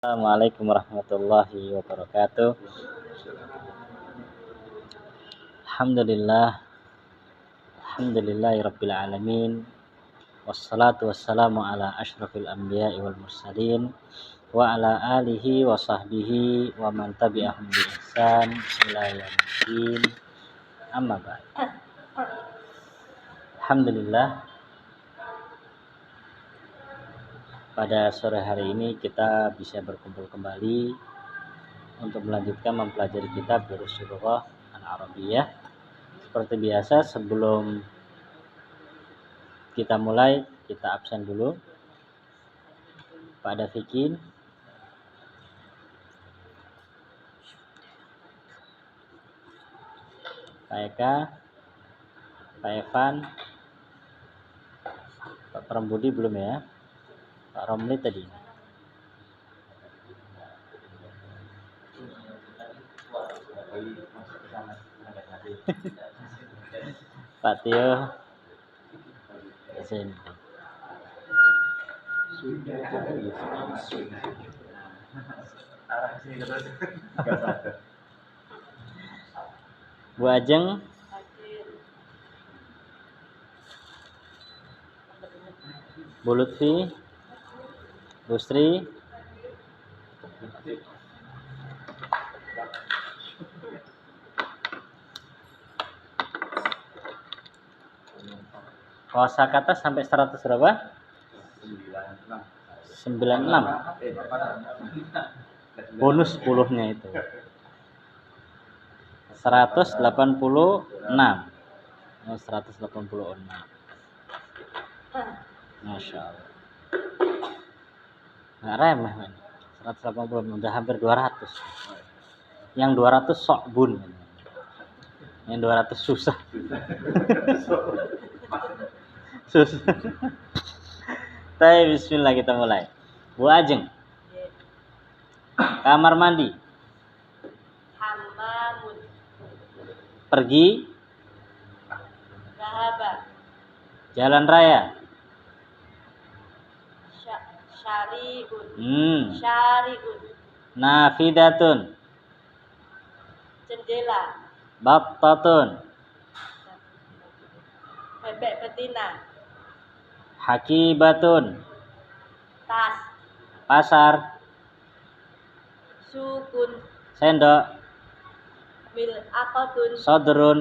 Assalamualaikum warahmatullahi wabarakatuh. Alhamdulillah, alhamdulillahirabbil alamin. Wassalatu wassalamu ala asyrafil anbiya'i wal mursalin wa ala alihi wa sahbihi wa man tabi'ahum bi ihsan ila yaumil amma ba'd. Alhamdulillah, pada sore hari ini kita bisa berkumpul kembali untuk melanjutkan mempelajari kitab Durusul Lughah Al-Arabiyyah. Seperti biasa, sebelum kita mulai, kita absen dulu. Pak Dafikin, Pak Eka, Pak Evan, Pak Prambudi belum ya? Pak Romli tadi. Pak Tio, sini. Bu Ajeng, Bu Lutfi, Bu Sri, kosakata sampai 100 berapa? 96. Bonus 10-nya itu. 186. 186. Masya Allah. Nggak remeh kan? 180 udah hampir 200. Yang 200 sok bun. Yang 200 susah. Susah. Tapi bismillah, kita mulai. Bu Ajeng. Kamar mandi. Hammamun. Pergi. Zahaba. Jalan raya. Syari'un. Syari'un. Nafidatun. Jendela. Battatun. Bebek betina. Hakibatun. Tas. Pasar. Sukun. Sendok. Mil'aqatun. Sodrun.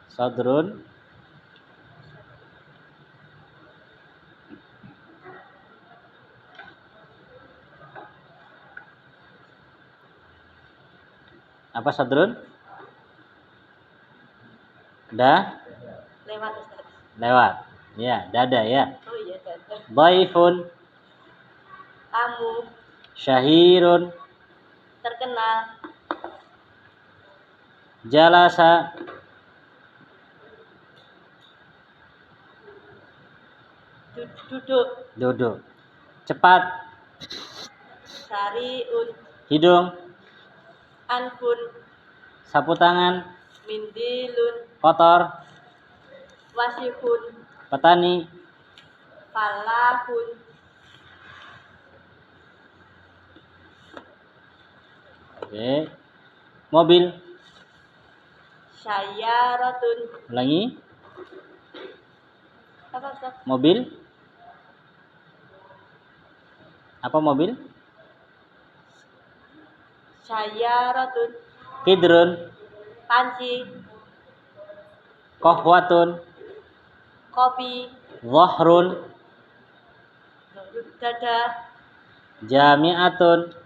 Sodrun. Apa sodrun? Dah? Lewat Ustaz. Lewat. Ya, dada ya. Oh iya, dada. Dhaifun. Tamu. Syahirun. Terkenal. Jalasa. Duduk. Duduk. Cepat. Syari'un. Hidung. Anfun. Sapu tangan. Mindilun. Kotor. Wasifun. Petani. Falahun. Oke. Mobil. Syayaratun. Ulangi. Apa Ustaz? Mobil. Apa mobil? Syayaratun. Kidrun. Panci. Kohwatun. Kopi. Dhahrun. Dada. Jami'atun.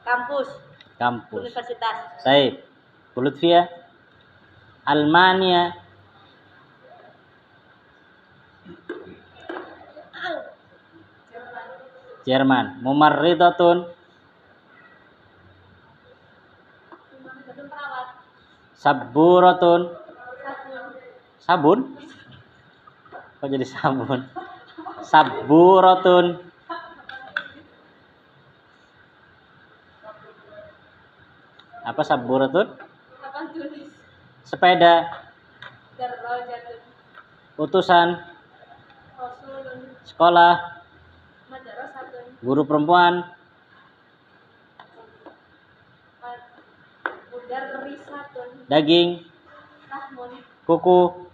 Kampus. Kampus. Universitas. Baik. Bu Lutfia. Almania. Jerman. Mumarridatun. Perawat. Sabburatun. Sabun. Sabun? Kok jadi sabun? Sabburatun. Apa saburatun? Papan tulis. Sepeda. Darajatun. Utusan. Rasulun. Sekolah. Madrasatun. Guru perempuan. Mudarrisatun. Daging. Lahmun. Kuku.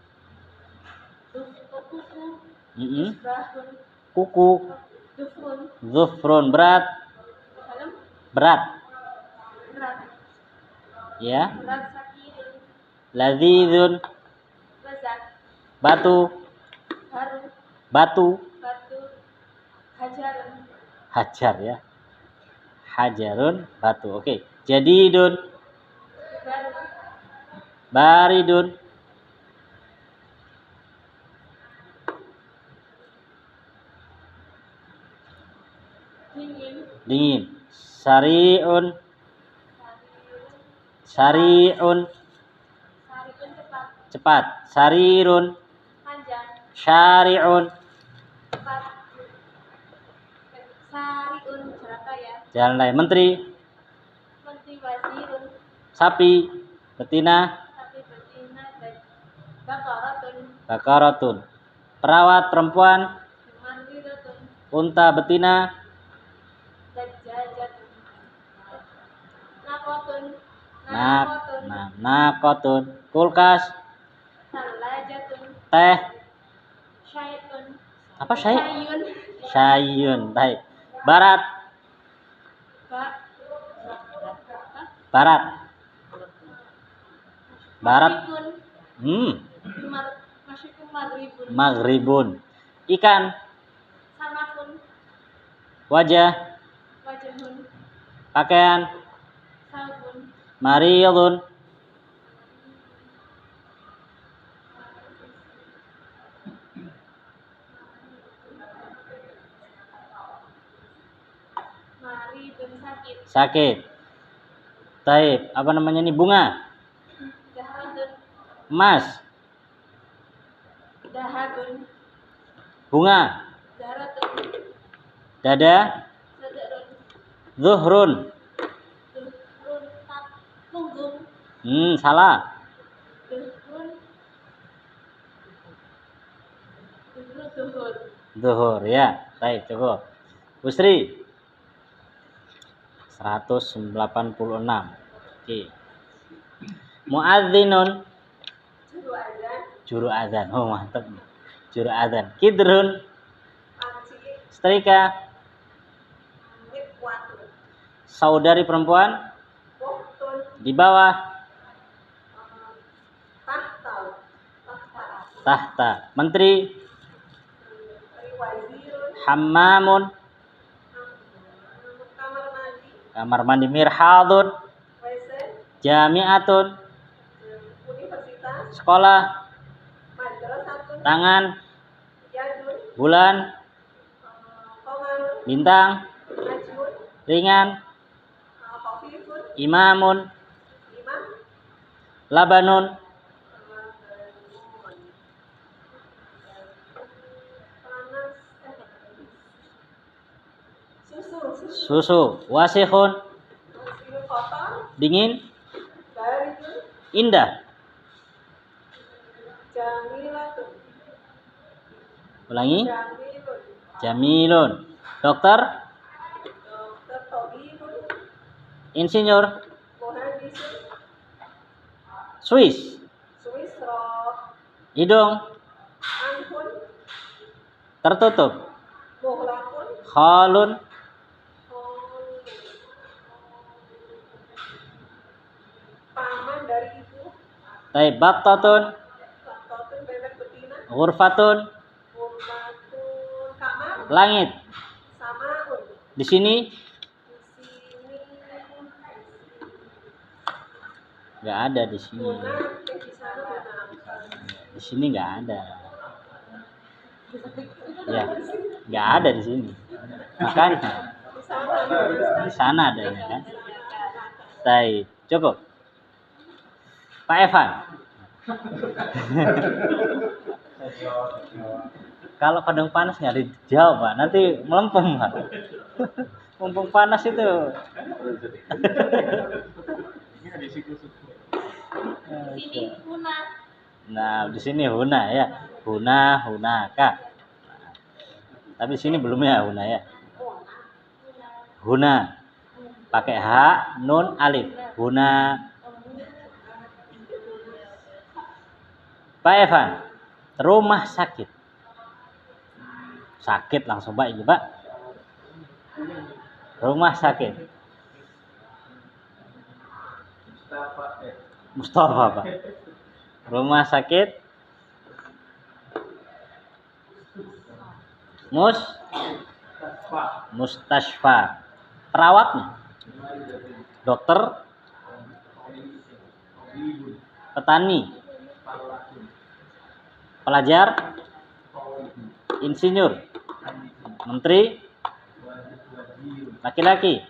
Kuku. Mm-mm. Isbahun. Kuku. Dufrun. Zufrun. Berat. Salam. Berat. Berat. Ya. Berat sakidun. Ladzizun. Lezat. Batu. Haru. Batu. Batu. Hajarun. Hajar ya. Hajarun. Batu. Oke. Jadidun. Baru. Baridun. Dingin. Dingin. Sariun. Sariun. Sarikun cepat. Cepat. Sarirun. Panjang. Syari'un. Cepat. Sariun jalan raya. Jalan raya. Menteri. Menteri wazirun. Sapi. Betina. Sapi betina dan bakaratun. Bakaratun. Perawat perempuan. Mandridatun. Unta betina. Dajjajatun. Nakotun. Nakotun. Kulkas. Salajatun. Teh. Syaitun. Apa syai? Syayun. Syayun. Baik. Barat. Barat. Barat. Masyikun maghribun. Maghribun. Ikan. Samakun. Wajah. Wajahun. Pakaian. Sabun. Mariyadun. Maridun sakit. Sakit. Taib. Apa namanya ini? Bunga. Dahadun. Emas. Dahadun. Bunga. Daratun. Dada. Sadarun. Zuhrun. Duhrun. Punggung. Salah. Duhrun. Duhur. Zuhur ya. Baik, cukup. Busri. 186. Oke. Muadzinun. Juru azan. Juru azan. Oh, mantap. Juru azan. Kidrun. Panci. Setrika. Mikwatun. Saudari perempuan. Waktun. Di bawah. Tahta. Tahta. Menteri. Wazirun. Hammamun. Kamar mandi. Kamar mandi. Mirhadun. WC. Jami'atun. Universitas. Sekolah. Madrasatun. Tangan. Yadun. Bulan. Qamarun. Bintang. Najmun. Ringan. Khafifun. Imamun. Imam. Labanun. Panas. Susu. Susu. Wasihun. Musim kotor. Dingin. Baridun. Indah. Jamilatun. Ulangi. Jamilun. Jamilun. Dokter. Dokter Tobibun. Insinyur. Muhandisun. Swiss. Suisro. Hidung. Anhun. Tertutup. Muhlakun. Khalun. Paman dari ibu. Taibattatun. Totun bebek betina. Ghurfatun. Urbatun kamar. Langit. Samaun. Di sini Di sini. nggak ada di sini. Guna. Di sana guna. Di sini nggak ada. Ya, nggak ada di sini. Makanya di sana adanya kan. Baik, cukup. Pak Evan. Kalau kadang panas nggak dijawab, Pak. Nanti melempem, Pak. Mumpung panas itu. Sini guna. Nah, di sini huna ya. Huna, hunaka. Tapi sini belum ya huna ya. Huna. Pakai h, nun, alif. Huna. Pak Evan, rumah sakit. Sakit langsung Pak ini Pak. Rumah sakit. Mustafa Pak. Rumah sakit. Mustashfa. Perawatnya. Dokter. Petani. Pelajar. Insinyur. Menteri. Laki-laki.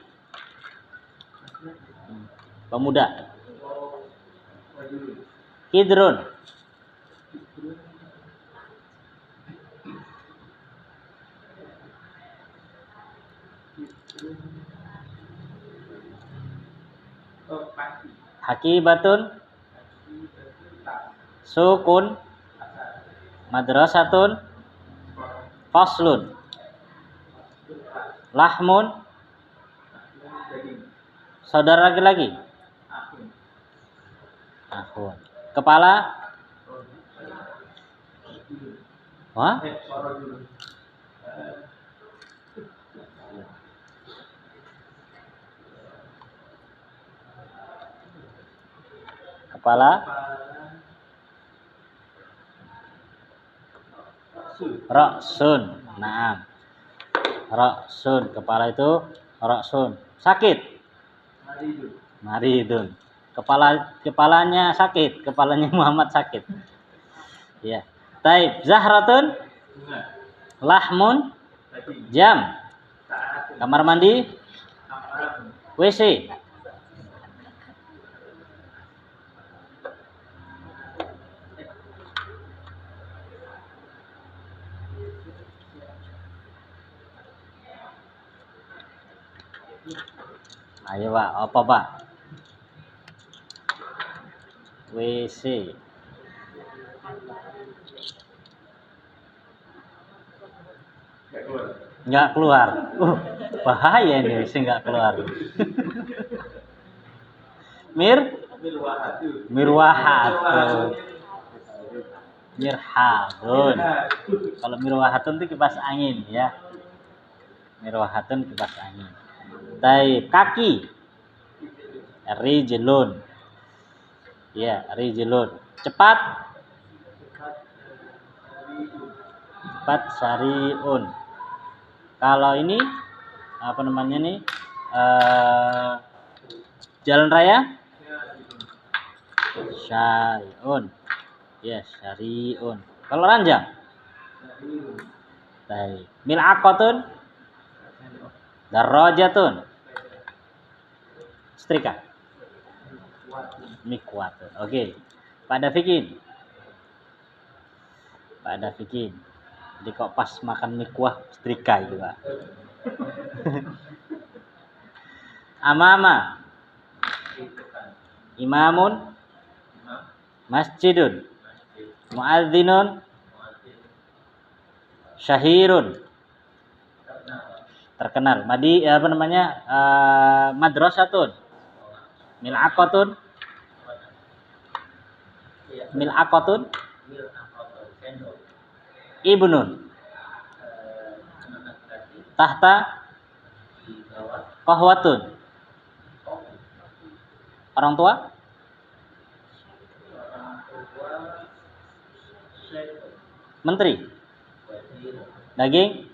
Pemuda. Kidrun. Hakibatun. Sukun. Madrasatun. Faslun. Lahmun. Saudara laki-laki. Akhun. Kepala. Wah? Kepala. Ra'sun. Naam. Ra'sun. Kepala itu ra'sun. Sakit. Maridun. Kepalanya sakit. Kepalanya Muhammad sakit. Ya. Taib. Zahratun. Lahmun. Jam. Kamar mandi. WC. Ayo Pak, apa Pak? WC. Nggak keluar. Bahaya ini WC nggak keluar. Mirwahatun. Mirhadun. Kalau mirwahatun itu kipas angin ya. Mirwahatun kipas angin. Taib. Kaki. Rijlun. Ya, rijlun. Cepat. Cepat sariun. Kalau ini apa namanya nih? Jalan raya? Syariun. Ya, syariun. Kalau ranjang? Baik. Mil'aqatun. Darajatun. Setrika. Mikwatun. Oke. Pak Dafikin. Jadi kok pas makan mikwah setrika itu Pak. Amama. Imamun. Masjidun. Muadzinun. Syahirun. Terkenal. Apa namanya? Madrasatun. Mil'aqatun. Ibnun. Tahta. Qahwatun. Orang tua. Menteri. Daging.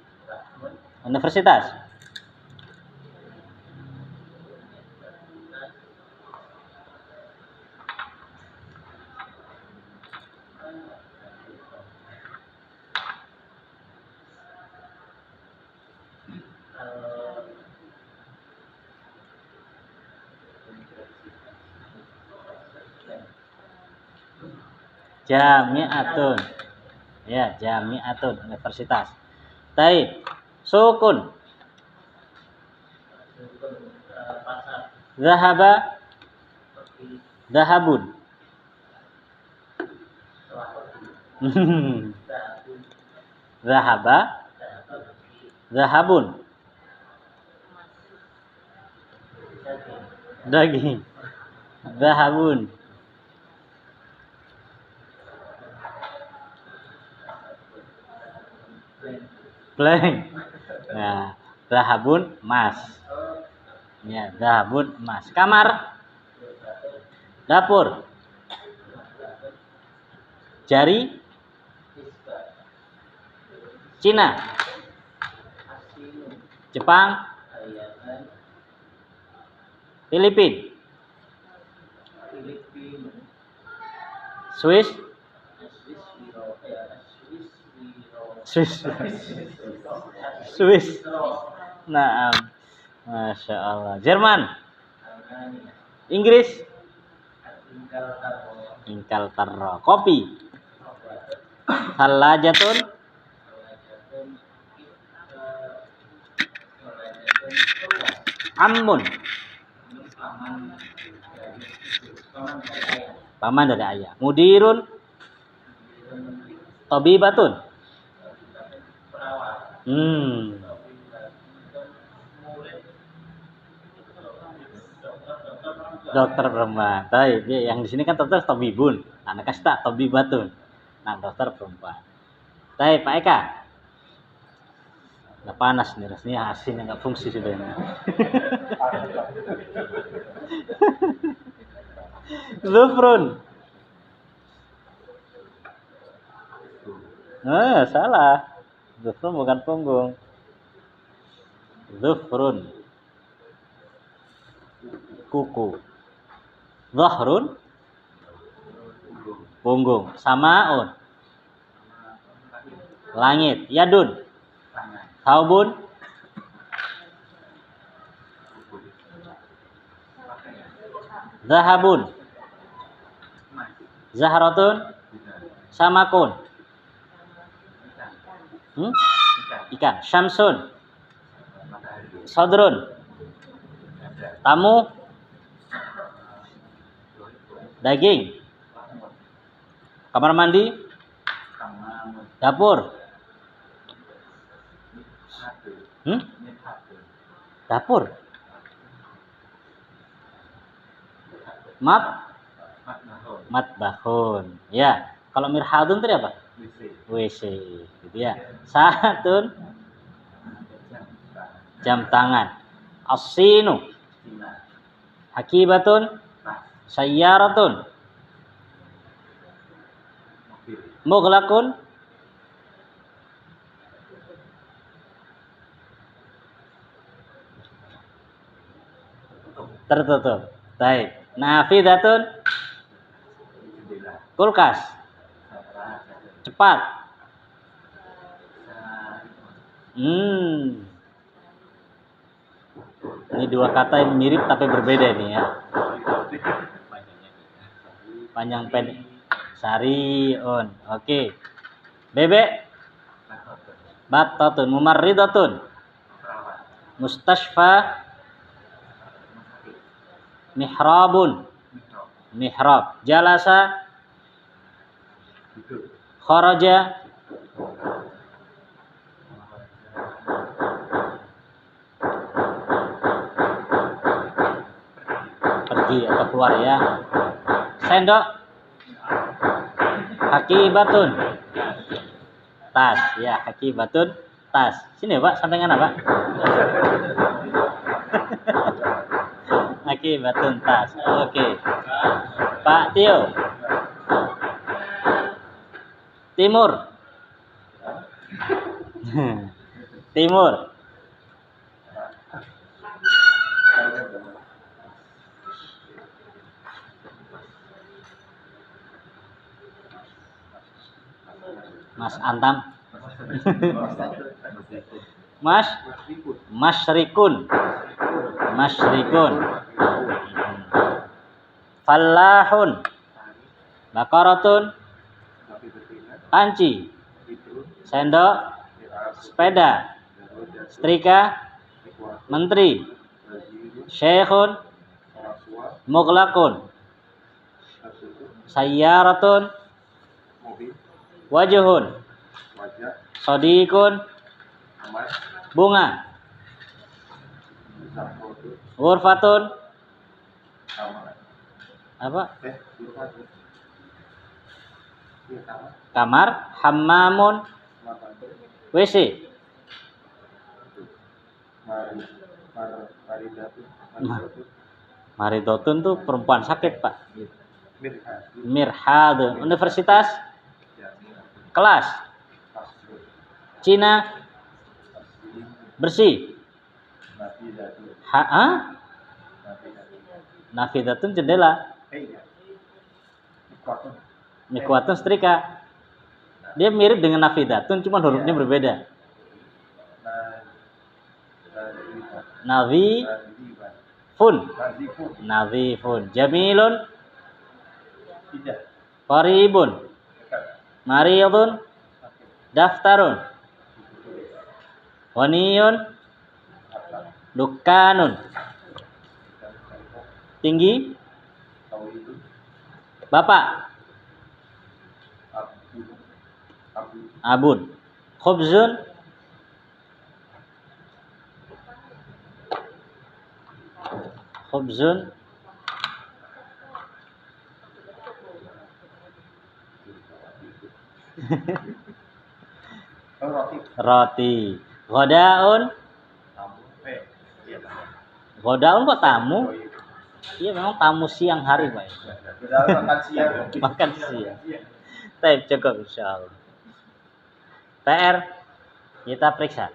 Universitas. Jami'atun. Ya, jami'atun, universitas. Taib. Sukun. Zahaba. Dahabun. Zahaba. Zahabun. Daging. Zahabun. Blank. Nah, zahabun emas. Ya, zahabun emas. Kamar. Dapur. Jari. Cina. Jepang. Filipina. Swiss. Swiss. Swiss. Nah, Masya Allah. Jerman. Inggris. Ingkalterra. Kopi. Thalajatun. Ammun. Paman dari ayah. Mudirun. Tabibatun. Dokter perempuan. Tapi yang di sini kan dokter tabibun. Nah, kasih tak tabibatun. Nah, dokter perempuan. Tapi Pak Eka. Nggak panas nih, rasanya asin nggak fungsi sudah ini. Zufrun. Salah. Zufrun bukan punggung. Zufrun. Kuku. Zahrun. Punggung. Samaun. Langit. Yadun. Taubun. Zahabun. Zahratun. Samakun. Ikan. Syamsun. Sodrun. Tamu. Daging. Kamar mandi. Dapur. Dapur. Matbahun. Ya. Kalau mirhadun tadi apa? WC. Gitu ya. Saatun. Jam tangan. As-sinu. Hakibatun. Sayyaratun. Mughlaqun. Tertutup. Baik. Nafidatun. Kulkas. Cepat. Ini dua kata yang mirip tapi berbeda nih ya. Panjang pendek. Sariun. Oke. Bebek. Battatun. Mumarridatun. Mustashfa. Mihrabun. Mihrab. Jalasa. Kharaja. Pergi atau keluar ya. Sendok. Hakibatun. Tas ya, hakibatun tas. Sini Pak, sampingan apa? Hakibatun tas. Oke. Pak Tio. Timur. Timur. Mas Antam. Masyrikun. Fallahun. Bakaratun. Panci. Sendok. Sepeda. Setrika. Menteri. Syekhun. Mughlaqun. Sayyaratun. mobil, Wajhun. wajah, Sadiqun. kamar, Bunga. safotu, Ghurfatun. kamar, Apa? ghurfatu, ini kamar, Kamar. Hammamun. mabatu, WC. maridatu, Maridotun tuh perempuan sakit, Pak. mirhad, Mirhad. Universitas. jami'ah, Kelas. kasrul, Cina. asli, Bersih. nafidatu, nafidatu, Nafidatun jendela. iya, ikwatun, Mikwatun setrika. Dia mirip dengan nafidatun, cuma hurufnya berbeda. Navi. naziban, Fun. nazifun, Nazifun. Jamilun. tidak, Qaribun. dekat, Maridun. sakit, Daftarun. ditulis, Waniyun. atas, Dukkanun. dan tembok, Tinggi. tauhidun, Bapak. abdun, abdun, Abun. Khubzun. Khubzun. roti, Roti. Ghadaun. tamu, iya, Ghadaun kok tamu? oh, iya. Iya memang tamu siang hari, Pak. Udah makan siang. Makan siang. Iya. Baik, cukup insyaallah. PR kita periksa.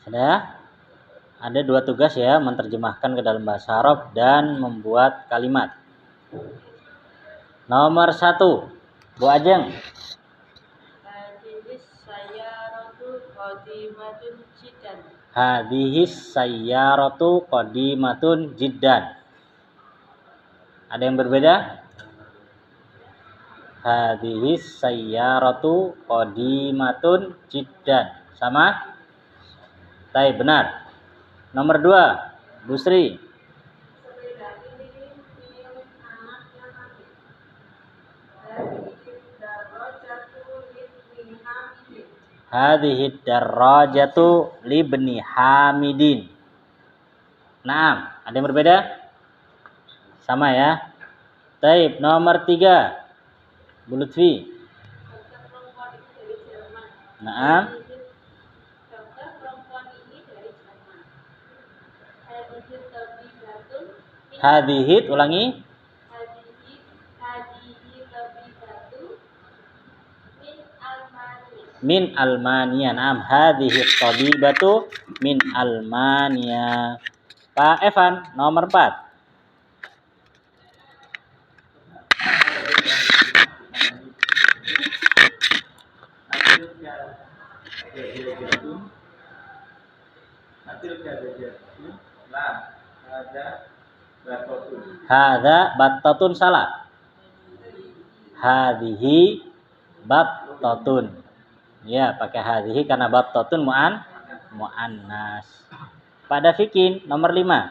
Sudah? Ada 2 tugas ya, menerjemahkan ke dalam bahasa Arab dan membuat kalimat. Nomor 1, Bu Ajeng. Hadis sayyaratu qadimatun jiddan. Hadhis sayyaratu qadimatun jiddan. Ada yang berbeda? Hadhis sayyaratu qadimatun jiddan. Sama? Baik, benar. Nomor 2, Bu Sri. Sepeda ini milik anak yang mati. Hadhihi darajatu libni Hamidin. Naam, ada yang berbeda? Sama ya. Baik, nomor 3, Bu Lutfi. Dokter perempuan ini dari Jerman. Naam. Dokter perempuan ini dari Jerman. Hadis tabibatun. Hadhihi, ulangi. Hadihi tabibatu min Almania. Min Almania. Naam, hadhihi tabibatu min Almania. Pak Evan, nomor 4. Hadza battatun salah. Hadhihi battatun. Ya, pakai hadhihi karena battatun muannas. Pada Fikin nomor 5.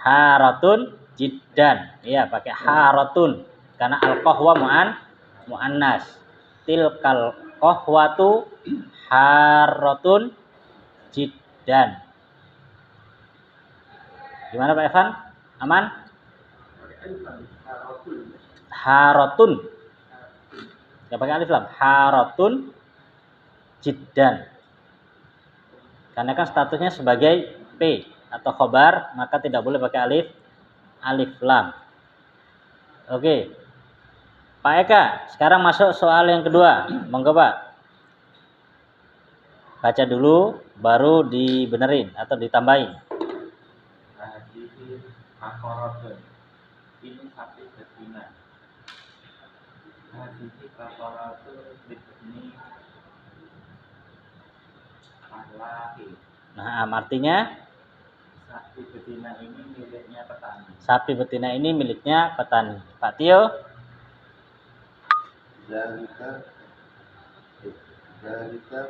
Haratun jiddan. Iya, pakai haratun karena al-qahwa muannas. Tilkal qahwatu haratun jiddan. Gimana Pak Evan? Aman? Haratun. Enggak pakai alif lam. Haratun jiddan. Karena kan statusnya sebagai P atau khobar, maka tidak boleh pakai alif lam. Oke. Pak Eka, sekarang masuk soal yang kedua. Monggo Pak. Baca dulu, baru dibenerin atau ditambahin. Hadihi akoratun. Ini sapi betina. Hadihi akoratun ini ahlahi. Nah, artinya Sapi betina ini miliknya petani. sapi betina ini miliknya petani. Pak Tio? Zalika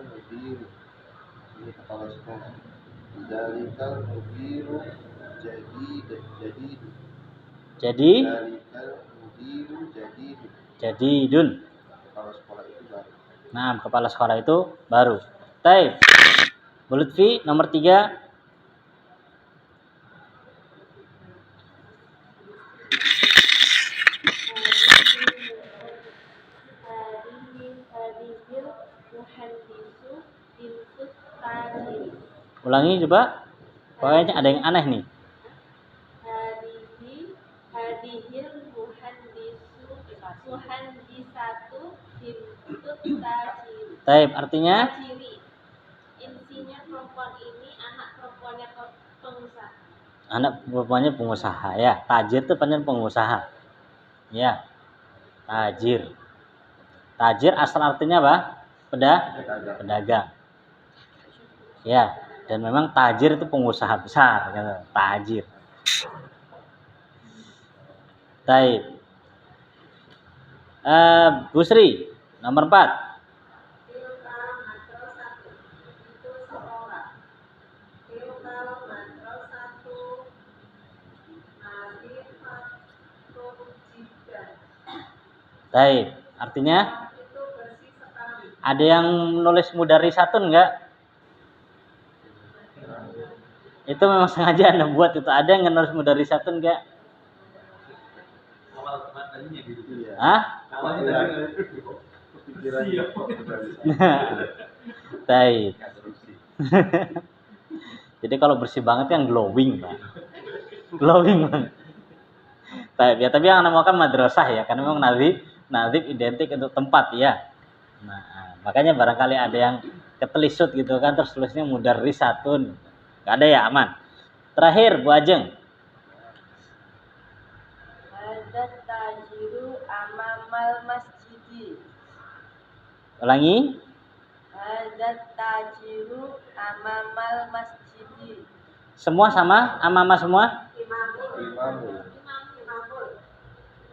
mudiru. Ini kepala sekolah. Zalika mudiru Jadi Zalika mudiru jadidun. kepala sekolah itu baru. Nah, kepala sekolah itu baru. Taib. Bu Lutfi nomor 3. Hadihil muhandisu bintus tajiri. Ulangi coba. Pokoknya ada yang aneh nih. Hadihil muhandisatu bintus tajiri. Taib artinya Tajiri. Intinya perempuan ini anak perempuannya pengusaha. anak perempuannya pengusaha ya. Tajir itu panjang pengusaha. Ya. Tajir. Tajir asal artinya apa? Pedagang. Ya, dan memang tajir itu pengusaha besar gitu. Tajir. Taib. Bu Sri nomor 4. Taib. Artinya ada yang nulis mudarisatun enggak? Itu memang sengaja Anda buat itu. Ada yang nulis mudarisatun enggak? Hah? Taib. Jadi kalau bersih banget kan glowing, Pak. Glowing banget. Taib ya, tapi yang namakan madrasah ya, karena memang nazib identik untuk tempat ya. Nah, makanya barangkali ada yang ketelisut gitu kan, terus tulisnya mudarrisatun. Enggak ada ya, aman. Terakhir Bu Ajeng. Hadat tajiru amamal masjidi. Ulangi. Hadat tajiru amamal masjidi. Semua sama? Amama semua? Imamul.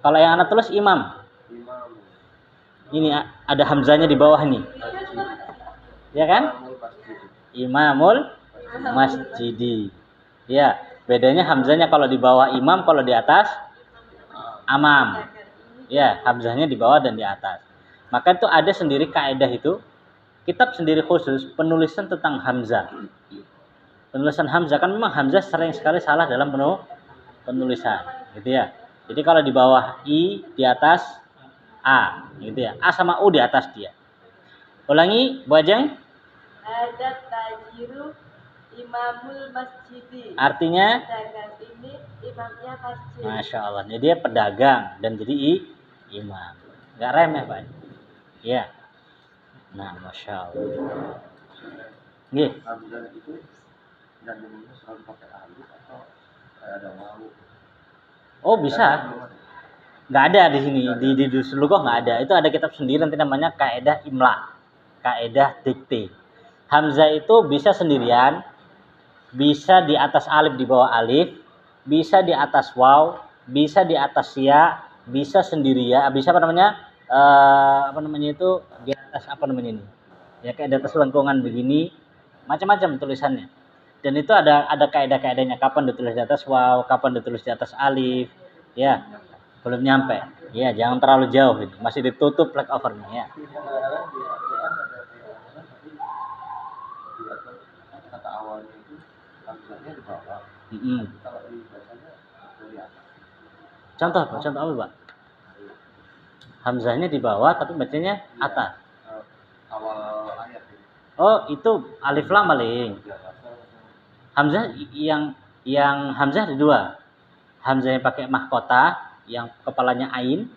Kalau yang anak tulis imam. Ini ada hamzanya di bawah nih. Ya kan? Imamul masjidi. Ya, bedanya hamzanya kalau di bawah imam, kalau di atas amam. Ya, hamzahnya di bawah dan di atas. Maka itu ada sendiri kaidah itu. Kitab sendiri khusus penulisan tentang hamzah. Penulisan hamzah kan memang hamzah sering sekali salah dalam penulisan, gitu ya. Jadi kalau di bawah i, di atas a, gitu ya. A sama u di atas dia. Ulangi, Bu Ajeng. Hadat tajiru imamul masjidi. Artinya Pedagang ini imamnya masjid. Masya Allah. Jadi dia pedagang dan jadi imam. Enggak remeh, Pak. Iya. Nah, Masya Allah. Nggih. Hamzah itu jangan selalu pakai alif atau kayak ada wawu. Oh, bisa. Nggak ada di sini, di Dusulughoh nggak ada. Itu ada kitab sendiri nanti namanya Kaidah Imla, Kaidah Dikte. Hamzah itu bisa sendirian, bisa di atas alif di bawah alif, bisa di atas waw, bisa di atas ya, bisa sendirian, bisa itu di atas ini? Ya kayak di atas lengkungan begini, macam-macam tulisannya. Dan itu ada kaidah-kaidahnya, kapan ditulis di atas waw, kapan ditulis di atas alif. Ya, belum nyampe. Ya, jangan terlalu jauh itu. Masih ditutup flag overnya ya. Kadang-kadang di Al-Quran ada di Al-Quran tapi di atas kata awalnya itu hamzahnya di bawah. Tapi kalau dibacanya dari atas. Contoh apa? Contoh apa, Pak? Hamzahnya di bawah tapi bacanya atas. Awal ayat ini. Oh, itu alif lam paling. Hamzah yang hamzah ada dua. Hamzah yang pakai mahkota, yang kepalanya ain.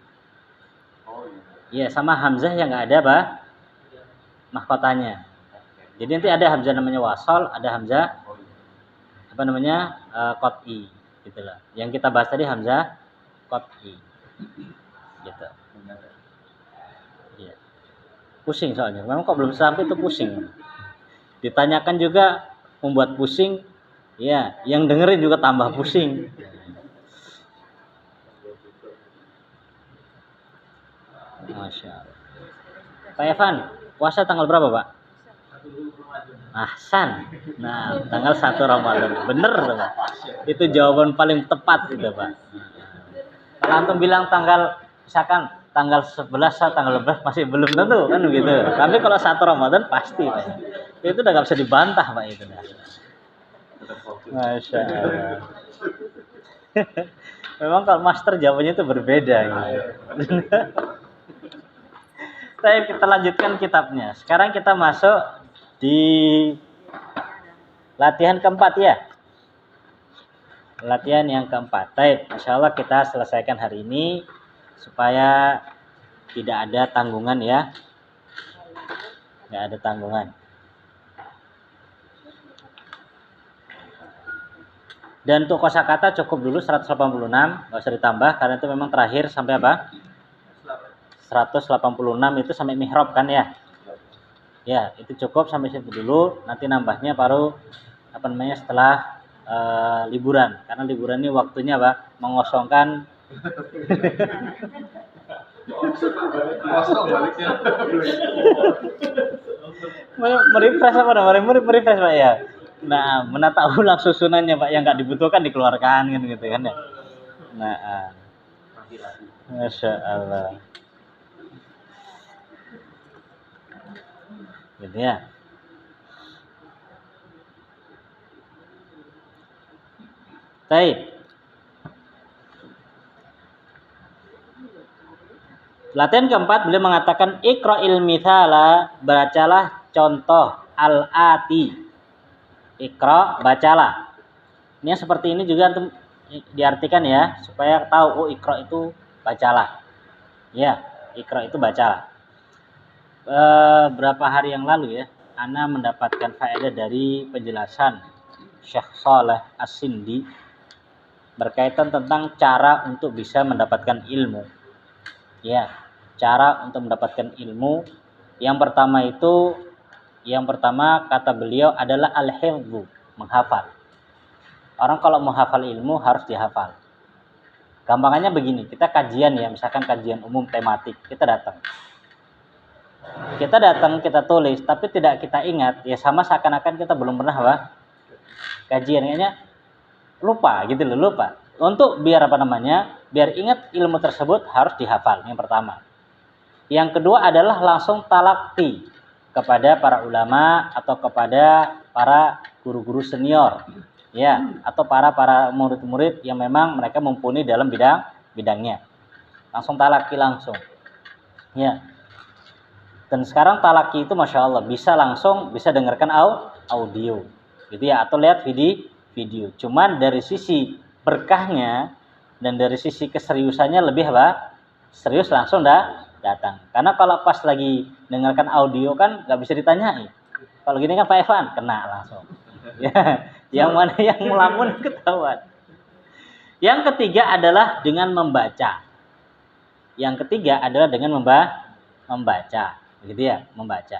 Oh iya. Ya, sama hamzah yang nggak ada bah mahkotanya. Jadi nanti ada hamzah namanya wasol, ada hamzah apa namanya qat'i, gitu lah. Yang kita bahas tadi hamzah qat'i, gitu. Ya. Pusing soalnya. Memang kok belum sampai itu pusing. Ditanyakan juga membuat pusing. Ya, yang dengerin juga tambah pusing. Masya Allah. Pak Evan, puasa tanggal berapa, Pak? Ahsan. Nah, tanggal 1 Ramadan. Bener, Pak. Itu jawaban paling tepat itu, Pak. Kalau antum bilang misalkan tanggal 11 tanggal 12 masih belum tentu kan begitu. Tapi kalau 1 Ramadan pasti, Pak. Itu udah gak bisa dibantah, Pak, itu. Masya Allah. Memang kalau master jawabannya itu berbeda gitu. Baik, kita lanjutkan kitabnya. Sekarang kita masuk di latihan keempat ya. Latihan yang keempat. Baik, insya Allah kita selesaikan hari ini supaya tidak ada tanggungan ya. Nggak ada tanggungan. Dan untuk kosakata cukup dulu 186, nggak usah ditambah karena itu memang terakhir sampai apa? 186 itu sampai mihrab kan ya? Ya, itu cukup sampai situ dulu. Nanti nambahnya baru setelah liburan. Karena liburan ini waktunya apa? Mengosongkan merefresh apa namanya? Merefresh Pak ya. Nah, menata ulang susunannya Pak yang nggak dibutuhkan dikeluarkan kan gitu kan ya. Nah, Masya Allah. Gitu ya. Baik. Latihan keempat beliau mengatakan iqra'il mithala, bacalah contoh al-ati. Iqra, bacalah. Ini seperti ini juga untuk diartikan ya supaya tahu oh iqra itu bacalah. Ya, iqra itu bacalah. Berapa hari yang lalu ya, ana mendapatkan faedah dari penjelasan Syekh Shalih As-Sindi berkaitan tentang cara untuk bisa mendapatkan ilmu. Ya, cara untuk mendapatkan ilmu yang pertama kata beliau adalah al-hifdzu, menghafal. Orang kalau menghafal ilmu harus dihafal. Gampangannya begini, kita kajian ya, misalkan kajian umum tematik, kita datang, kita tulis, tapi tidak kita ingat, ya sama seakan-akan kita belum pernah kajian, kayaknya lupa gitu loh, lupa. Untuk biar biar ingat ilmu tersebut harus dihafal, yang pertama. Yang kedua adalah langsung talakti kepada para ulama atau kepada para guru-guru senior, ya, atau para murid-murid yang memang mereka mumpuni dalam bidangnya. Langsung talaki langsung, ya. Dan sekarang talaki itu masya Allah bisa dengarkan audio, gitu ya, atau lihat video. Cuman dari sisi berkahnya dan dari sisi keseriusannya lebih serius langsung datang. Karena kalau pas lagi dengarkan audio kan nggak bisa ditanyai. Kalau gini kan Pak Evan kena langsung. Ya, yang mana yang melamun ketahuan. Yang ketiga adalah dengan membaca. Membaca, begitu ya, membaca.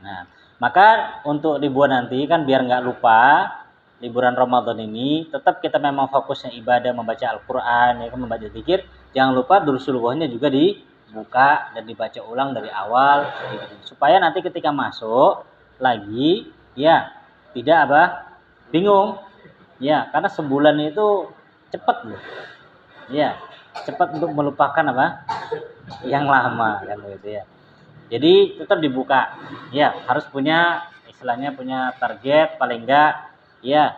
Nah, maka untuk ribuan nanti kan biar nggak lupa liburan Ramadan ini, tetap kita memang fokusnya ibadah, membaca Al-Quran, ya kan, membaca zikir. Jangan lupa durusul-lughahnya juga dibuka dan dibaca ulang dari awal, gitu. Supaya nanti ketika masuk lagi, ya tidak Bingung? Ya, karena sebulan itu cepat loh. Ya, cepat untuk melupakan apa? Yang lama kan gitu ya. Jadi tetap dibuka. Ya, harus punya istilahnya punya target paling enggak ya.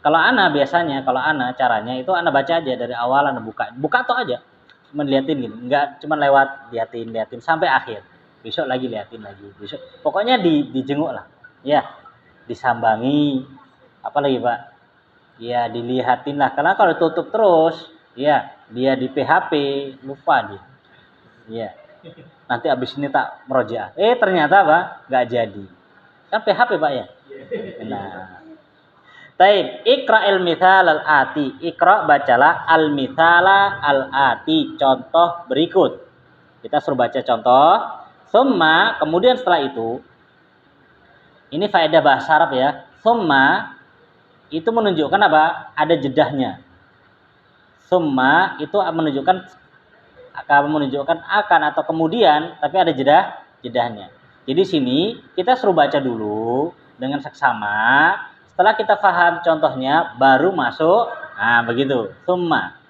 Kalau ana biasanya, kalau ana caranya itu ana baca aja dari awal ana buka. Buka tuh aja. Cuma liatin gini, enggak cuma lewat liatin sampai akhir. Besok lagi liatin lagi. Besok pokoknya dijenguk lah. Ya, disambangi. Apa lagi, Pak? Ya, dilihatin lah. Karena kalau tutup terus, ya, dia di PHP, lupa dia. Ya. Nanti abis ini tak merojaah. Ternyata apa? Nggak jadi. Kan PHP, Pak ya? Nah. Taib, iqra'il mithal al-ati. Iqra' bacalah al-mithala al-ati. Contoh berikut. Kita suruh baca contoh. Summa, kemudian setelah itu, ini faedah bahasa Arab ya. Summa, itu menunjukkan apa? Ada jedahnya. Summa, itu menunjukkan akan atau kemudian, tapi ada jedahnya. Jadi sini kita suruh baca dulu dengan seksama. Setelah kita paham contohnya, baru masuk. Nah, begitu. Summa.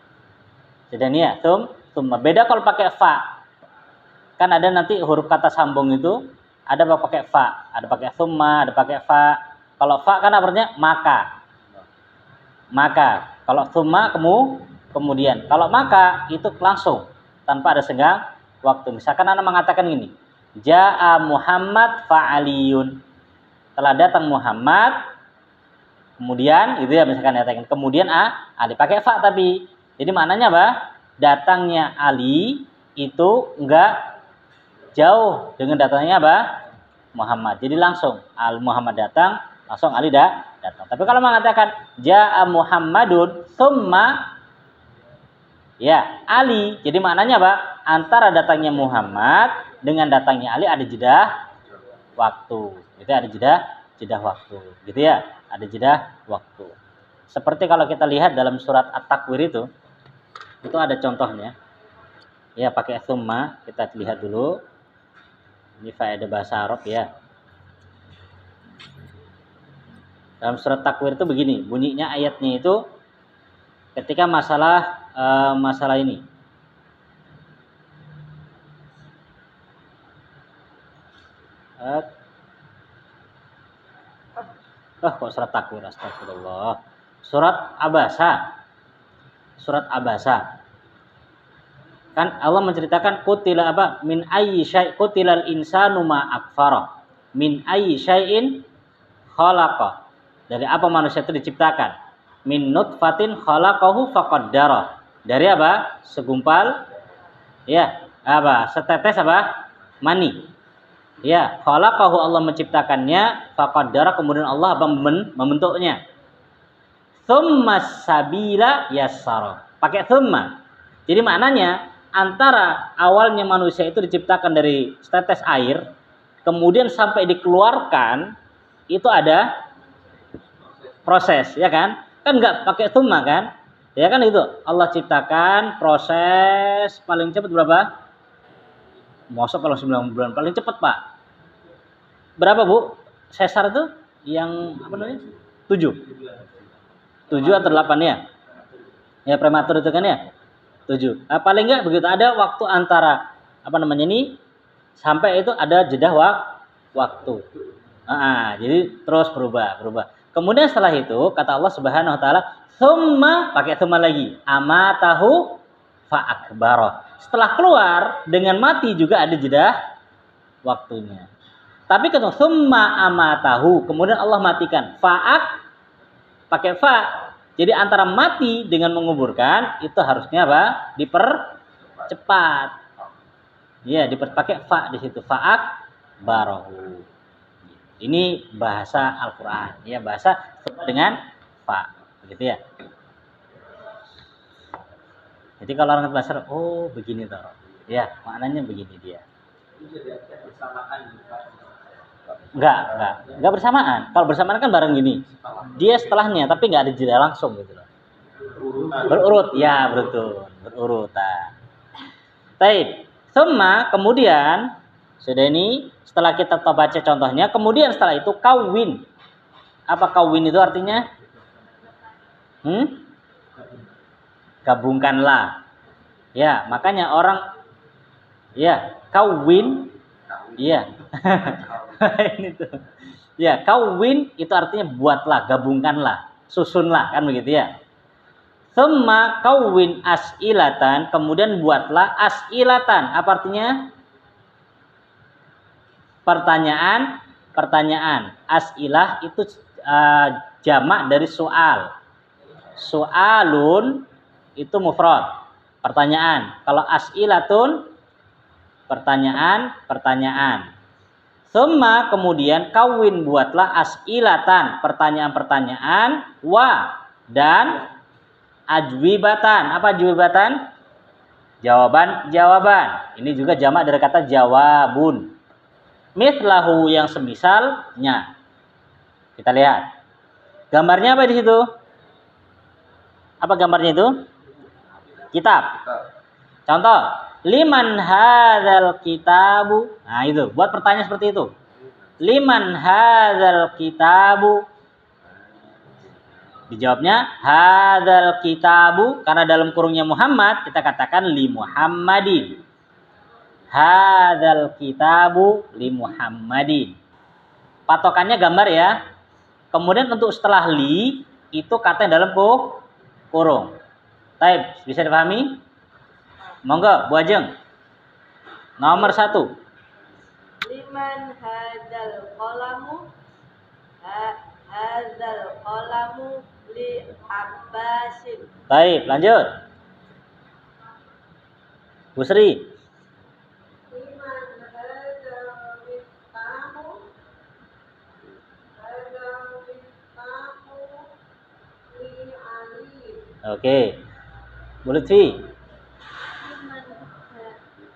Sudah nih ya, summa. Beda kalau pakai fa. Kan ada nanti huruf kata sambung itu ada pakai fa, ada pakai summa, ada pakai fa. Kalau fa kan artinya maka. Maka. Kalau summa kemudian. Kalau maka itu langsung tanpa ada senggang waktu. Misalkan Anda mengatakan gini, Ja'a Muhammad fa'aliyun. Telah datang Muhammad, kemudian gitu ya, misalkan katakan kemudian dipakai fa tapi. Jadi maknanya apa? Datangnya Ali itu enggak jauh dengan datangnya apa? Muhammad. Jadi langsung Muhammad datang, langsung Ali datang. Tapi kalau mengatakan Ja'a Muhammadun summa ya Ali, jadi maknanya apa? Antara datangnya Muhammad dengan datangnya Ali ada jeda waktu. Itu ada jeda waktu, gitu ya. Ada jeda waktu. Seperti kalau kita lihat dalam surat At-Takwir itu ada contohnya. Ya, pakai summa, kita lihat dulu. Ini faedah bahasa Arab ya. Dalam surat Takwir itu begini, bunyinya ayatnya itu ketika masalah ini. Kok surat Takwir, astagfirullah. Surat Abasa. Surat Abasa. Kan Allah menceritakan qutila apa? Min ayyi syai' qutilal insanu ma akfara. Min ayyi syai'in khalaqa. Dari apa manusia itu diciptakan? Min nutfatin khalaqahu faqaddara. Dari apa? Segumpal ya, apa? Setetes apa? Mani. Ya, khalaqahu Allah menciptakannya, faqaddara kemudian Allah apa membentuknya. Tsumma sabila yassara. Pakai tsumma. Jadi maknanya antara awalnya manusia itu diciptakan dari setetes air, kemudian sampai dikeluarkan itu ada proses, ya kan? Kan enggak pakai tsumma kan? Ya kan itu. Allah ciptakan proses paling cepat berapa? Masa kalau 9 bulan paling cepat, Pak. Berapa, Bu? Sesar itu yang apa namanya? 7 atau 8 ya? Ya prematur itu kan ya? 7. Paling enggak begitu ada waktu antara apa namanya ini sampai itu ada jeda waktu. Jadi terus berubah. Kemudian setelah itu kata Allah Subhanahu wa taala, "Tsumma," pakai tsumma lagi, "amatahu fa akbara." Setelah keluar dengan mati juga ada jeda waktunya. Tapi kata tsumma amatahu, kemudian Allah matikan. Fa'ak pakai fa. Jadi antara mati dengan menguburkan itu harusnya apa? Dipercepat. Ya, dipakai fa di situ. Fa'ak barahu. Ini bahasa Al-Qur'an, ya, bahasa dengan fa, begitu ya. Jadi kalau orang bahasa begini toh. Ya, maknanya begini dia. Enggak bersamaan. Kalau bersamaan kan bareng gini. Dia setelahnya, tapi enggak ada jeda langsung gitu loh. Berurut, ya betul, berurutan. Taib. Summa kemudian sudah ini setelah kita baca contohnya, kemudian setelah itu kawin. Apa kawin itu artinya? Gabungkanlah. Ya, makanya orang ya, kawin iya. Ini tuh. Ya, kawin itu artinya buatlah, gabungkanlah, susunlah, kan begitu ya. Thumma kawin as'ilatan, kemudian buatlah as'ilatan. Apa artinya? Pertanyaan, pertanyaan. As'ilah itu jamak dari soal. Soalun itu mufrad, pertanyaan. Kalau as'ilatun, pertanyaan, pertanyaan. Summa kemudian kawin buatlah as'ilatan, pertanyaan-pertanyaan, wa dan ajwibatan. Apa ajwibatan? Jawaban-jawaban. Ini juga jamak dari kata jawabun. Mithlahu yang semisalnya. Kita lihat. Gambarnya apa di situ? Apa gambarnya itu? Kitab. Contoh, liman hadzal kitabu. Nah, itu, buat pertanyaan seperti itu. Liman hadzal kitabu. Dijawabnya hadzal kitabu, karena dalam kurungnya Muhammad kita katakan li Muhammadin. Hadzal kitabu li Muhammadin. Patokannya gambar ya. Kemudian untuk setelah li itu kata yang dalam kurung. Baik, bisa dipahami? Monggo, Bu Ajeng. Nomor 1. Liman hadzal qalamu. Hadzal qalamu li Abbasin. Baik, lanjut. Bu Sri. Liman hadzal miftahu. Hadzal miftahu li Ali. Oke. Bu Lutfi.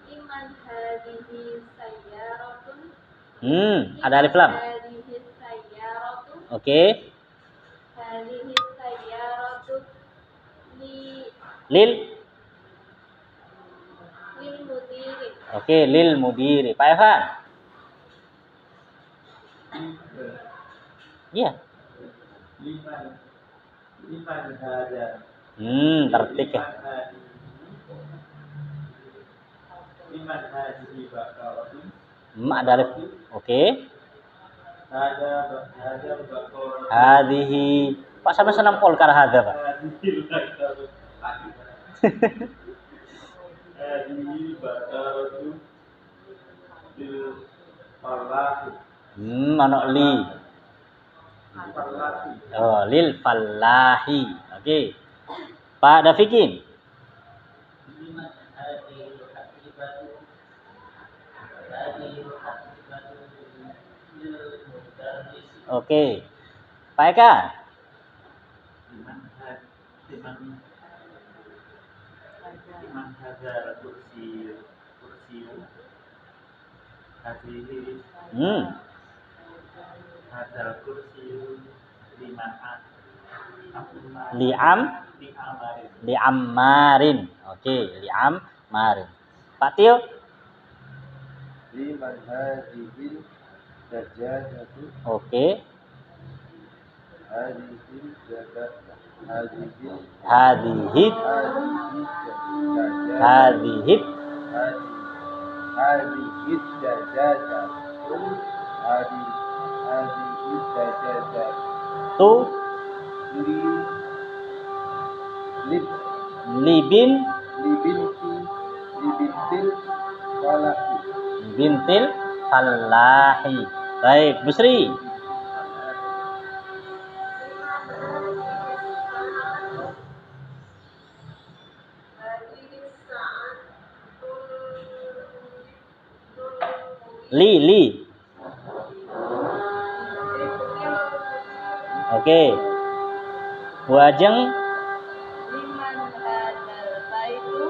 Liman hadhihi sayyaratun. Ada alif lam. Hadhihi sayyaratu. Oke. Hadhihi sayyaratu Lil. lil mudiri. Oke, lil mudiri. Pak Evan. Iya. Liman hada. Tertik ya. Liman hadihi baqaratun. Ada alif. Oke. Hada baqaratun. Hadhihi. Pak sama senam polkar hadza, Pak. Hadihi baqaratun bil fallahi. Ono li. Fallahi. Oh, lil fallahi. Oke. Pak Dafikin. Oke. Pak Eka. Liman hadar kursi hadihi hadar kursi liman Li'ammarin. Oke, li'ammarin. Pak Tio. liman hadhihi dajjajatu. Oke. Hadhihi dajjajatu. Hadhihi Hadhihi dajjajatu. hadhihi Hadhihi dajjajatu. Hadhihi dajjajatu. tu Libintil falahi. bintil fallahi. Baik, Bu Sri. Li. Oke. Bu Ajeng. Liman hadzal baitu.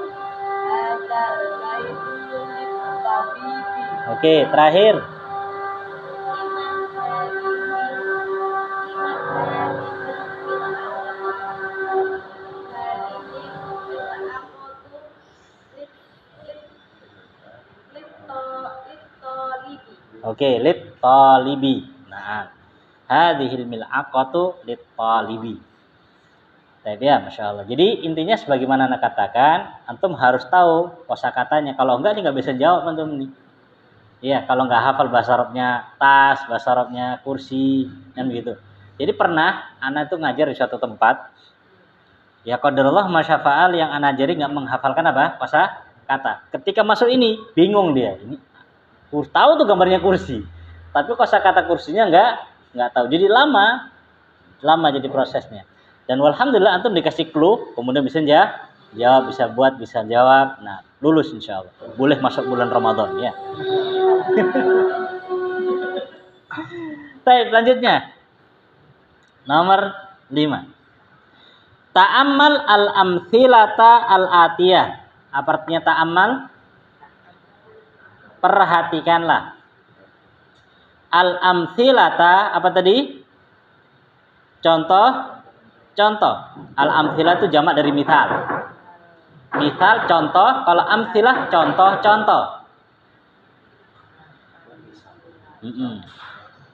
Hadzal baitu lit-tabibi. Oke, terakhir. Oke, lit talibi. Nah, hadhil mil'aqatu lit-talibi. Tapi ya, Masya Allah. Jadi intinya sebagaimana anak katakan, antum harus tahu kosakatanya. Kalau enggak, nggak bisa jawab antum nih. Iya, kalau nggak hafal bahasa Arabnya tas, bahasa Arabnya kursi, kan gitu. Jadi pernah anak itu ngajar di suatu tempat. Ya qadarullah masyafa'al yang anak ajari nggak menghafalkan apa? Kosa kata. Ketika masuk ini, bingung dia. Ini tahu tuh gambarnya kursi. Tapi kosakata kursinya nggak tahu. Jadi lama jadi prosesnya. Dan alhamdulillah antum dikasih clue, kemudian bisa jawab, bisa buat, bisa jawab. Nah, lulus insya Allah. Boleh masuk bulan Ramadan ya. Baik, selanjutnya. Nomor 5. Ta'ammal al-amthilata al-atiyah. Apa artinya ta'ammal? Perhatikanlah. Al-amthilata apa tadi? Contoh. Al-amthilah itu jamak dari mithal. Mithal contoh, kalau amthilah contoh-contoh.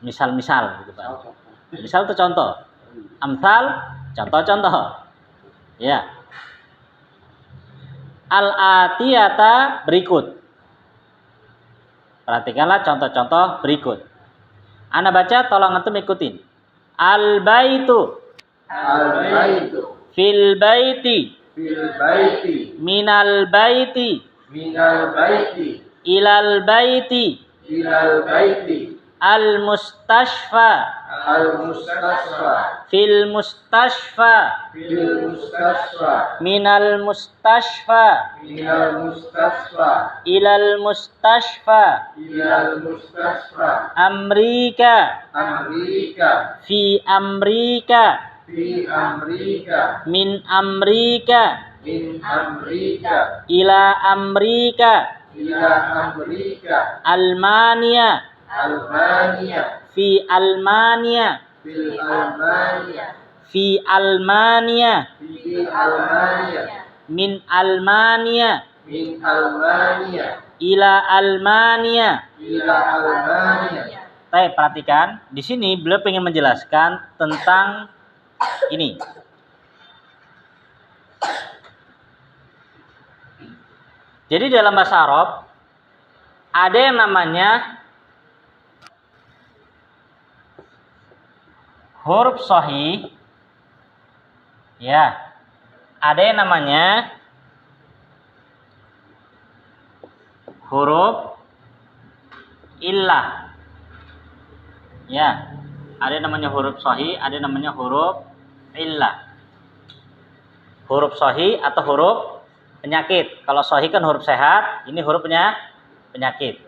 Misal gitu Pak. Misal itu contoh. Amthal contoh-contoh. Ya. Al-atiyata berikut. Perhatikanlah contoh-contoh berikut. Ana baca, tolong antum ikutin. Al-baitu fil baiti minal baiti ilal baiti al mustashfa fil mustashfa minal mustashfa ilal mustashfa Amrika fi Amrika min Amrika ila Amrika Almania fi Almania min Almania ila Almania. Baik, perhatikan di sini beliau ingin menjelaskan tentang ini. Jadi dalam bahasa Arab ada yang namanya huruf sahih. Ya. Ada yang namanya huruf illah. Ya. Ada yang namanya huruf sahih, ada yang namanya huruf illah. Huruf sahih atau huruf penyakit. Kalau sahih kan huruf sehat, ini hurufnya penyakit.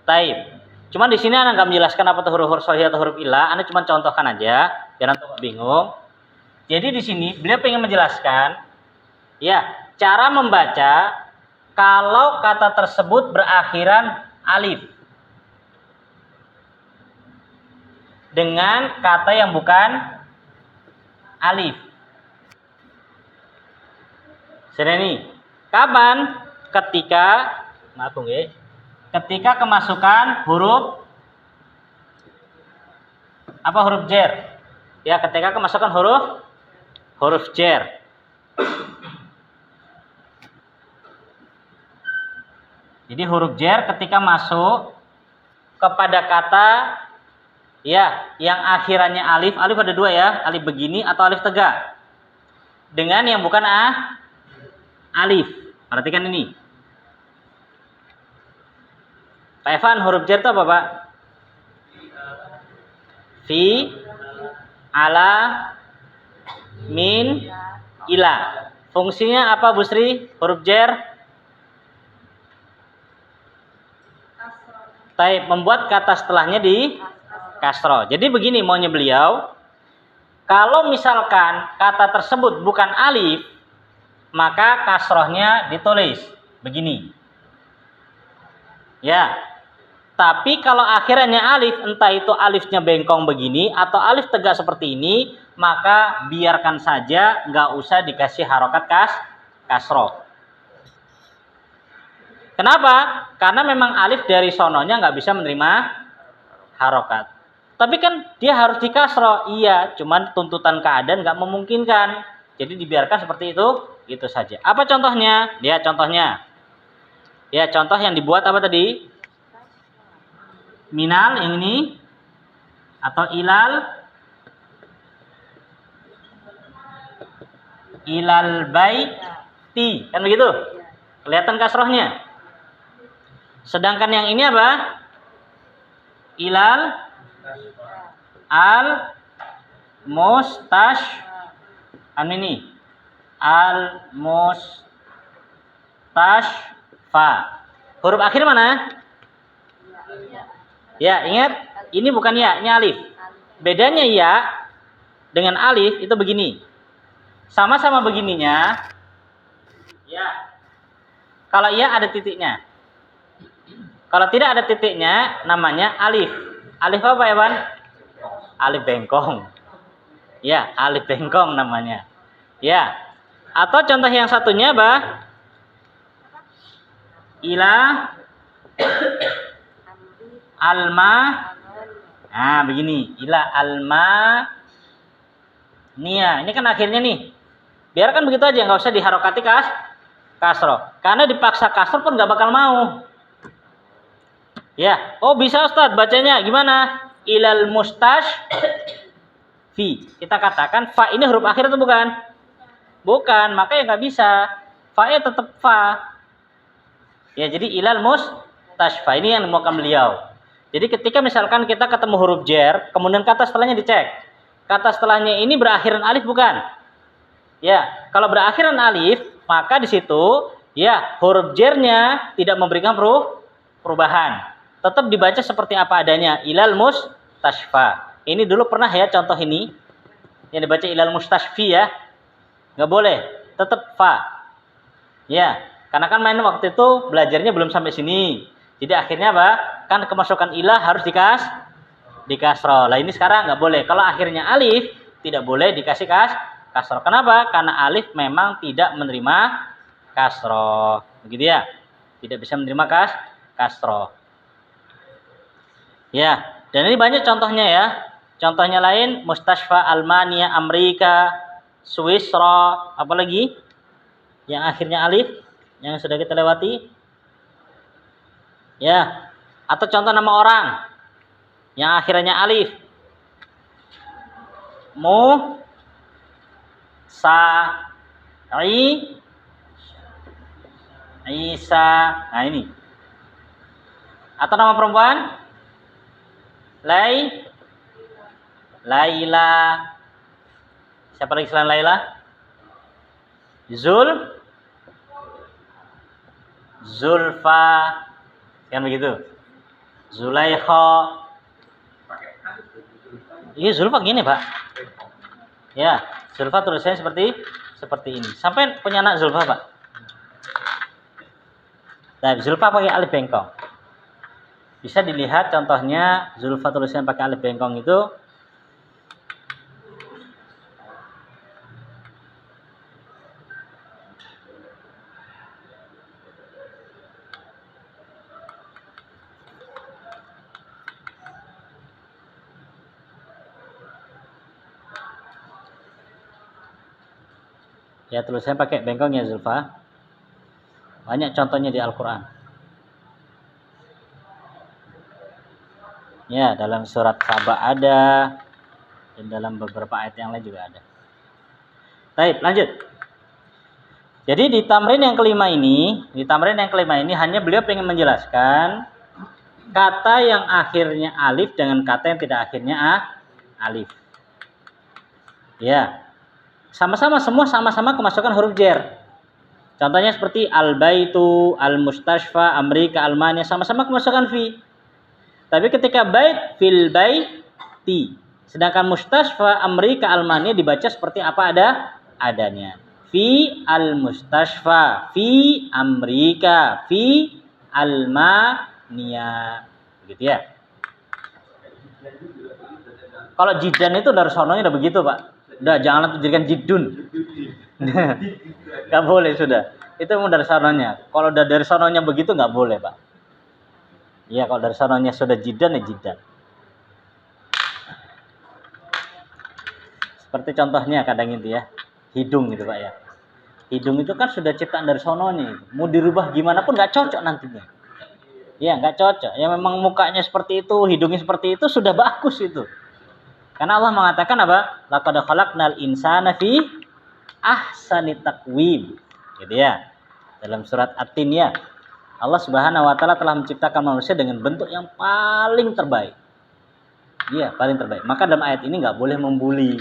Taib. Cuman di sini Anda nggak menjelaskan apa itu huruf sahih atau huruf illah, Anda cuma contohkan aja, biar Anda bingung. Jadi di sini beliau ingin menjelaskan, ya, cara membaca kalau kata tersebut berakhiran alif dengan kata yang bukan alif. Sereni, kapan? Ketika kemasukan huruf apa? Huruf jer. Ya, ketika kemasukan huruf jer. Jadi huruf jer ketika masuk kepada kata ya yang akhirannya alif. Alif ada dua ya, alif begini atau alif tegak. Dengan yang bukan alif. Perhatikan ini. Pak Evan, huruf jar itu apa, Pak? Fi, ala, min, ila. Fungsinya apa, Bu Sri? Huruf jar? Taib, membuat kata setelahnya di kasroh. Jadi begini maunya beliau. Kalau misalkan kata tersebut bukan alif, maka kasrohnya ditulis begini. Ya. Tapi kalau akhirnya alif, entah itu alifnya bengkong begini atau alif tegak seperti ini, maka biarkan saja, nggak usah dikasih harokat kasroh. Kenapa? Karena memang alif dari sononya nggak bisa menerima harokat. Tapi kan dia harus di kasroh. Iya, cuman tuntutan keadaan nggak memungkinkan. Jadi dibiarkan seperti itu saja. Apa contohnya? Lihat contohnya. Ya, contoh yang dibuat apa tadi? Minal yang ini atau ilal baiti, kan begitu? Kelihatan kasrohnya. Sedangkan yang ini apa? Ilal al mustash ini al mustashfa. Huruf akhir mana? Ya, ingat, ini bukan ya, ini alif. Bedanya ya dengan alif itu begini. Sama-sama begininya. Ya. Kalau ya ada titiknya. Kalau tidak ada titiknya, namanya alif. Alif apa ya, Ban? Alif bengkong. Ya, alif bengkong namanya. Ya. Atau contoh yang satunya apa? Ila alma. Nah, begini. Ila alma nia. Ini kan akhirnya nih. Biarkan begitu aja, nggak usah diharokati kasroh. Karena dipaksa kasroh pun nggak bakal mau. Ya, oh bisa Ustadz bacanya gimana? Ilal mustash fi. Kita katakan fa ini huruf akhir atau bukan? Bukan, makanya nggak bisa. Fa-nya tetap fa. Ya, jadi ilal mustashfa ini yang dimaukan beliau. Jadi ketika misalkan kita ketemu huruf jer, kemudian kata setelahnya dicek. Kata setelahnya ini berakhiran alif bukan? Ya, kalau berakhiran alif, maka di situ ya huruf jernya tidak memberikan perubahan. Tetap dibaca seperti apa adanya, ilal mustashfa. Ini dulu pernah ya contoh ini yang dibaca ilal mustashfi ya. Nggak boleh, tetap fa. Ya, karena kan main waktu itu belajarnya belum sampai sini. Jadi akhirnya apa? Kan kemasukan ilah harus dikasroh. Lah ini sekarang nggak boleh. Kalau akhirnya alif tidak boleh dikasih kasroh. Kenapa? Karena alif memang tidak menerima kasroh. Begitu ya? Tidak bisa menerima kasroh. Ya, dan ini banyak contohnya ya. Contohnya lain, Mustashfa Almania, Amerika, Swisra, apalagi yang akhirnya alif yang sudah kita lewati. Ya, atau contoh nama orang yang akhirnya alif. Isa. Nah ini. Atau nama perempuan? Laila. Siapa lagi selain Laila? Zulfa. Kan begitu. Zulaikha. Iya, Zulfa gini, Pak. Ya, Zulfa tulisannya seperti ini. Sampai punya anak Zulfa, Pak. Nah, Zulfa pakai alif bengkong. Bisa dilihat contohnya Zulfa tulisannya pakai alif bengkong itu. Ya, tulisannya pakai bengkong ya Zulfa. Banyak contohnya di Al-Quran. Ya, dalam surat Saba ada, dan dalam beberapa ayat yang lain juga ada. Baik, lanjut. Jadi di tamrin yang kelima ini hanya beliau ingin menjelaskan kata yang akhirnya alif dengan kata yang tidak akhirnya alif. Ya, sama-sama kemasukan huruf jer. Contohnya seperti al-baitu, al-mustashfa, Amerika, Almania, sama-sama kemasukan fi. Tapi ketika bait fil baiti, sedangkan mustashfa, Amerika, Almania dibaca seperti apa adanya. Fi al-mustashfa, fi Amerika, fi Almania. Begitu ya. Kalau jidan itu dari sononya udah begitu, Pak. Udah, janganlah dijadikan jidun. Gak boleh sudah. Itu mau dari sononya. Kalau udah dari sononya begitu gak boleh, Pak. Iya, kalau dari sononya sudah jidan ya jidan. Seperti contohnya kadang itu ya, hidung gitu Pak ya. Hidung itu kan sudah ciptaan dari sononya. Mau dirubah gimana pun nggak cocok nantinya. Ya nggak cocok. Ya memang mukanya seperti itu, hidungnya seperti itu sudah bagus itu. Karena Allah mengatakan apa? Laqad khalaqnal insana fi ahsani taqwim. Gitu ya. Dalam surat At-Tin ya. Allah Subhanahu wa taala telah menciptakan manusia dengan bentuk yang paling terbaik. Iya, paling terbaik. Maka dalam ayat ini nggak boleh membuli.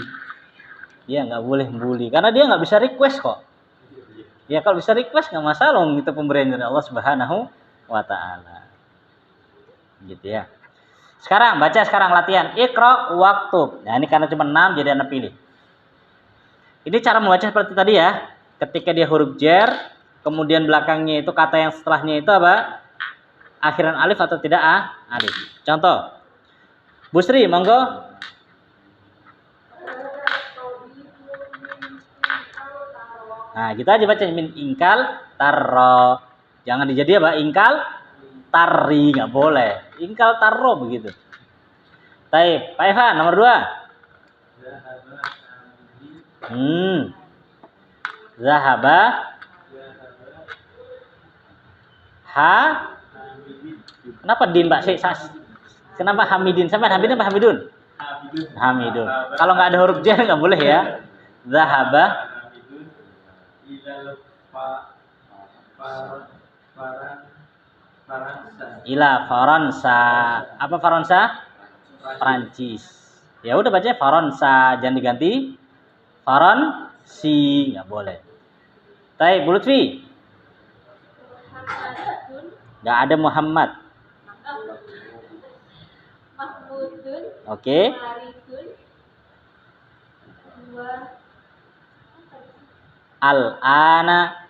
Iya, nggak boleh membuli. Karena dia nggak bisa request kok. Ya kalau bisa request nggak masalah, itu pemberian dari Allah Subhanahu wa taala. Gitu ya. Sekarang baca latihan. Iqra waktub. Nah, ini karena cuma 6 jadi Anda pilih. Ini cara membaca seperti tadi ya. Ketika dia huruf jar, kemudian belakangnya itu kata yang setelahnya itu apa? Akhiran alif atau tidak alif. Contoh. Bu Sri, monggo. Nah, gitu aja baca min ingkal tarro. Jangan dijadi apa? Ingkal tari, nggak boleh. Ingkal tarro begitu. Baik, Pak Evan nomor 2. Zahaba ha. Kenapa din, Mbak? Kenapa Hamidin? Sampai Hamidin apa Hamidun? Hamidun. Kalau nggak ada huruf jar nggak boleh ya. Zahaba ila Faransa. Apa Faransa? Prancis. Ya udah baca Faransa, jangan diganti Faransi, nggak boleh. Baik, Bu Lutfi. Nggak ada Muhammad. Mahmudun. Oke. Maridun. Al-ana.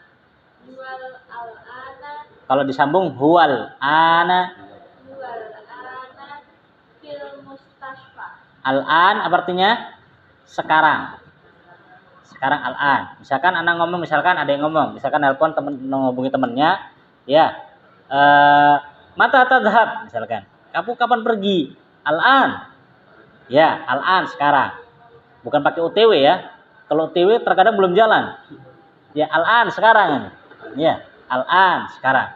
Dual al-ana. Kalau disambung huwal ana. Dual ana. Fil mustasfa. Al-an apa artinya? Sekarang. Sekarang al-an. Misalkan anak ngomong, misalkan ada yang ngomong, misalkan nelpon temen, ngobongi temennya, ya. Mata tadhhab misalkan. Kamu kapan pergi? Al-an. Ya, al-an sekarang. Bukan pakai OTW ya. Kalau OTW terkadang belum jalan. Ya, al-an sekarang. Ya, al-an sekarang.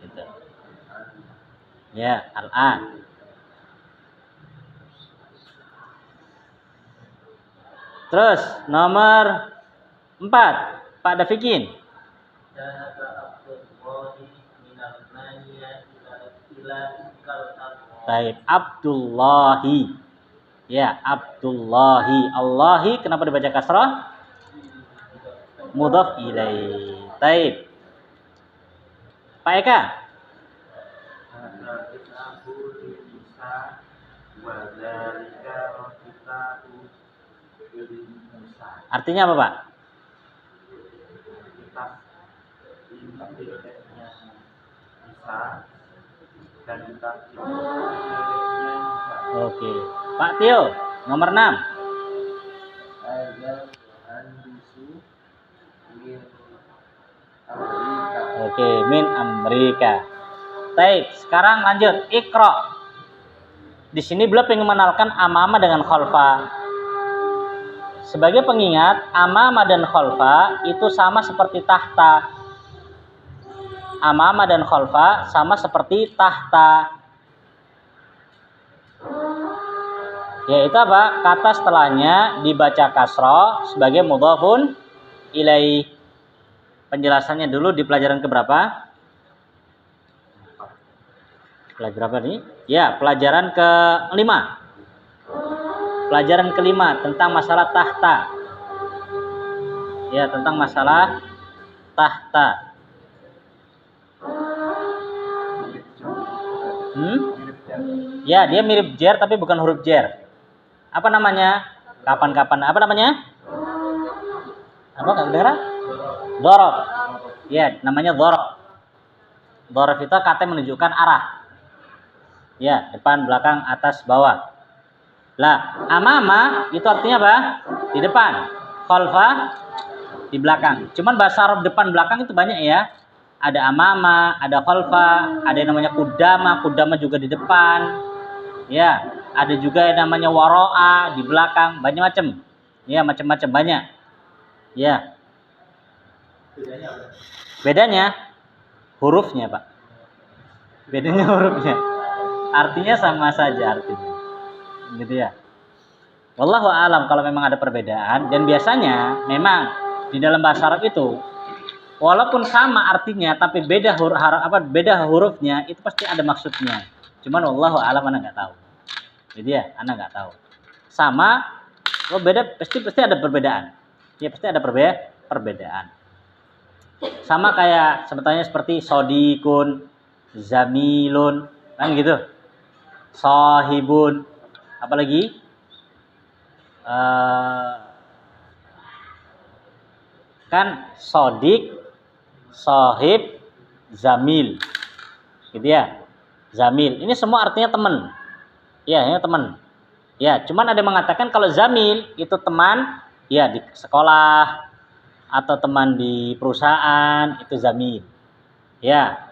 Gitu. Ya, al-an. Terus nomor 4, Pak Dafikin. Baik, Abdullahi. Ya, Abdullahi. Allahi kenapa dibaca kasrah? Mudhaf ilaih. Baik. Pak Eka. Artinya apa, Pak? Oke. Pak Tio, nomor 6. Oke, min Amerika. Baik, sekarang lanjut Iqra. Di sini beliau ingin mengenalkan amama dengan khalfa. Sebagai pengingat, amama dan khalfa itu sama seperti tahta. Amama dan khalfa sama seperti tahta. Yaitu apa? Kata setelahnya dibaca kasroh sebagai mudhafun ilaih. Penjelasannya dulu di pelajaran keberapa? Pelajaran berapa nih? Ya, pelajaran ke-5. Pelajaran ke-5 tentang masalah tahta. Ya, tentang masalah tahta. Ya, dia mirip jar tapi bukan huruf jar. Apa namanya? Kapan-kapan. Apa namanya? Apa enggak kedengeran? Dhorof. Ya, namanya dhorof. Dhorof itu kata menunjukkan arah. Ya, depan, belakang, atas, bawah. Lah, amama itu artinya apa? Di depan. Khalfa di belakang. Cuman bahasa Arab depan belakang itu banyak ya. Ada amama, ada khalfa, ada yang namanya kudama, kudama juga di depan. Ya, ada juga yang namanya waro'a di belakang, banyak macam. Ya, macam-macam banyak. Ya. Bedanya apa? Bedanya hurufnya, Pak. Bedanya hurufnya. Artinya sama saja artinya. Gitu ya. Wallahu a'lam kalau memang ada perbedaan, dan biasanya memang di dalam bahasa Arab itu walaupun sama artinya tapi beda hurufnya itu pasti ada maksudnya. Cuman wallahu a'lam ana enggak tahu. Jadi ya, ana enggak tahu. Sama beda pasti ada perbedaan. Ya pasti ada perbedaan. Sama kayak sebetulnya seperti sodikun, zamilun, kan gitu. Sahibun, apalagi kan sodik, sahib, zamil, gitu ya. Zamil, ini semua artinya teman. Ya, ini teman. Ya, cuman ada yang mengatakan kalau zamil itu teman, ya di sekolah atau teman di perusahaan itu zamil. Ya.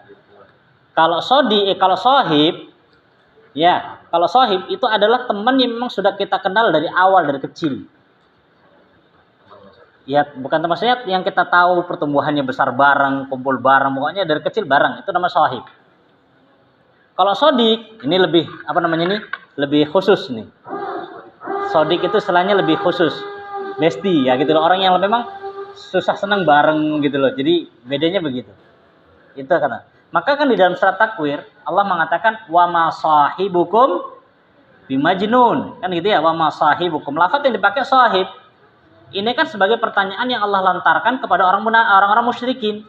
Kalau sahib, ya, kalau sahib itu adalah teman yang memang sudah kita kenal dari awal, dari kecil. Ya, bukan maksudnya yang kita tahu pertumbuhannya besar bareng, kumpul bareng, pokoknya dari kecil bareng, itu nama sahib. Kalau sodik, ini lebih lebih khusus nih. Sodik itu istilahnya lebih khusus, besti ya gitu loh, orang yang memang susah senang bareng gitu loh. Jadi bedanya begitu. Itu kata. Maka kan di dalam surat Takwir Allah mengatakan wa ma sahibukum bimajnun, kan gitu ya, wa ma sahibukum. Lafaz yang dipakai sahib ini kan sebagai pertanyaan yang Allah lontarkan kepada orang-orang musyrikin.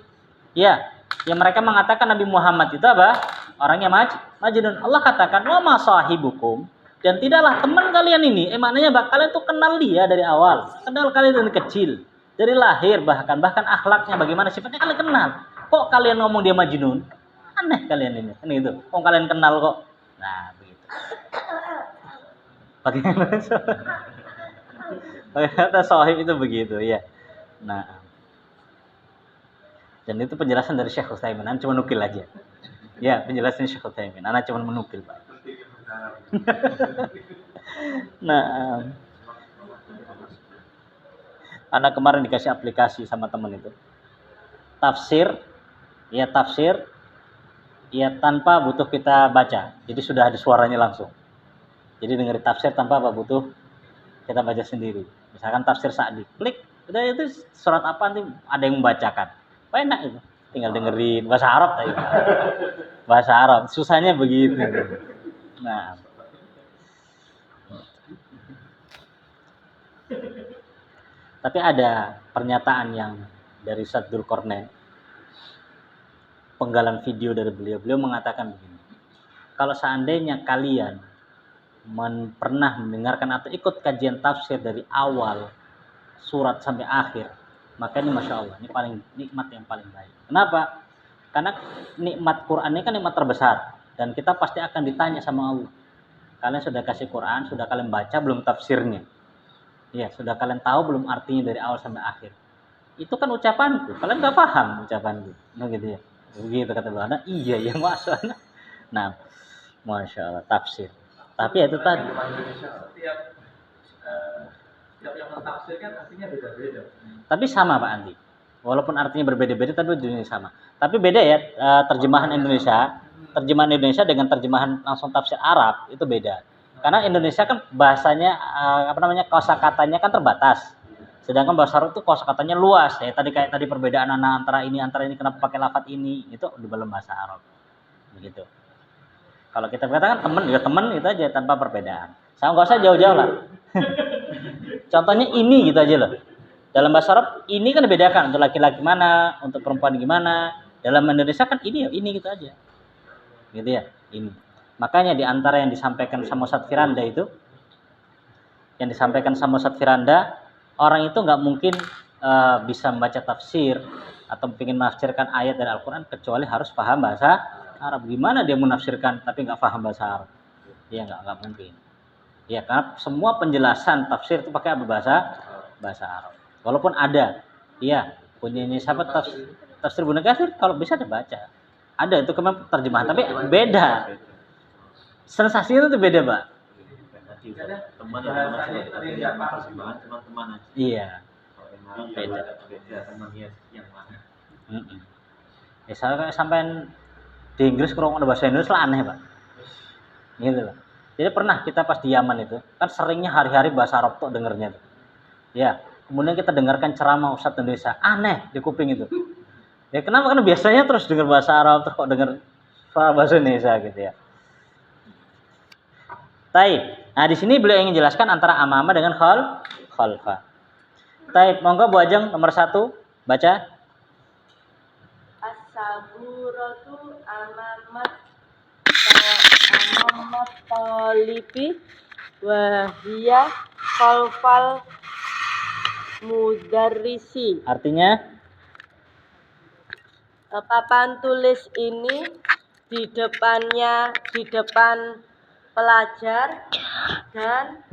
Ya, yang mereka mengatakan Nabi Muhammad itu apa? Orangnya majnun. Allah katakan wa ma sahibukum, dan tidaklah teman kalian ini, maknanya kalian tuh kenal dia dari awal, kenal kalian dari kecil, dari lahir, bahkan akhlaknya bagaimana, sifatnya kalian kenal. Kok kalian ngomong dia majnun? Aneh kalian ini, kan gitu. Kok kalian kenal kok? Nah, begitu. Bagaimana? Kata sahib itu begitu ya. Nah, dan itu penjelasan dari Syekh Utsaimin. Ana cuma nukil aja. Ya, penjelasan Syekh Utsaimin. Ana cuma menukil, Pak. Nah, Ana kemarin dikasih aplikasi sama teman itu. Tafsir ya tanpa butuh kita baca. Jadi sudah ada suaranya langsung. Jadi dengerin tafsir tanpa butuh kita baca sendiri. Misalkan tafsir Sa'di, klik, udah itu surat apa nanti ada yang membacakan. Enak itu, tinggal dengerin bahasa Arab tadi. Bahasa Arab, susahnya begitu. Nah, tapi ada pernyataan yang dari Ustaz Dzulqarnain, penggalan video dari beliau mengatakan begini. Kalau seandainya kalian pernah mendengarkan atau ikut kajian tafsir dari awal surat sampai akhir, maka ini Masya Allah, ini paling nikmat yang paling baik. Kenapa? Karena nikmat Quran ini kan nikmat terbesar, dan kita pasti akan ditanya sama Allah. Kalian sudah kasih Quran, sudah kalian baca belum tafsirnya? Ya, sudah kalian tahu belum artinya dari awal sampai akhir? Itu kan ucapanku, kalian gak paham ucapanku. Nah gitu ya, begitu kata beliau. Iya ya Masya Allah. Nah, Masya Allah, tafsir. Tapi itu tadi. Setiap yang mentafsirkan artinya beda-beda. Tapi sama Pak Andi. Walaupun artinya berbeda-beda tapi ujungnya sama. Tapi beda ya, terjemahan Indonesia dengan terjemahan langsung tafsir Arab itu beda. Karena Indonesia kan bahasanya kosakatanya kan terbatas. Sedangkan bahasa Arab itu kosakatanya luas ya. Tadi perbedaan antara ini kenapa pakai lafaz ini, itu di dalam bahasa Arab. Begitu. Kalau kita katakan teman itu aja tanpa perbedaan. Sama enggak usah jauh-jauh lah. Contohnya ini gitu aja loh. Dalam bahasa Arab ini kan dibedakan untuk laki-laki mana, untuk perempuan gimana. Dalam Indonesia kan ini gitu aja. Gitu ya, ini. Makanya di antara yang disampaikan sama Ustaz Firanda itu, orang itu nggak mungkin bisa membaca tafsir atau ingin menafsirkan ayat dari Al-Quran kecuali harus paham bahasa Arab. Gimana dia menafsirkan tapi nggak paham bahasa Arab? Ya nggak mungkin. Ya, karena semua penjelasan tafsir itu pakai bahasa Arab. Walaupun ada, ya punyanya siapa tafsir Ibnu Katsir, kalau bisa dibaca. Ada itu kemana terjemahan, tapi beda. Sensasinya itu beda, Pak. ngerti teman ya teman sih tapi yang persembahan cuma teman aja. Iya. Beda temannya yang mana. Misalnya sampai di Inggris kurang ada bahasa Indonesia lah aneh Pak. Gitu loh. Jadi pernah kita pas di Yaman itu kan seringnya hari-hari bahasa Arab tuh dengernya tuh. Ya, kemudian kita dengarkan ceramah Ustadz Indonesia aneh di kuping itu. Ya kenapa? Karena biasanya terus dengar bahasa Arab terus kok dengar bahasa Indonesia gitu ya. Taib. Nah di sini beliau ingin jelaskan antara amama dengan khalfa. Taib. Monggo Bu Ajeng nomor 1 baca. As-saburatu amamat talibi wa hiya khalfal mudarrisi. Artinya papan tulis ini di depan pelajar dan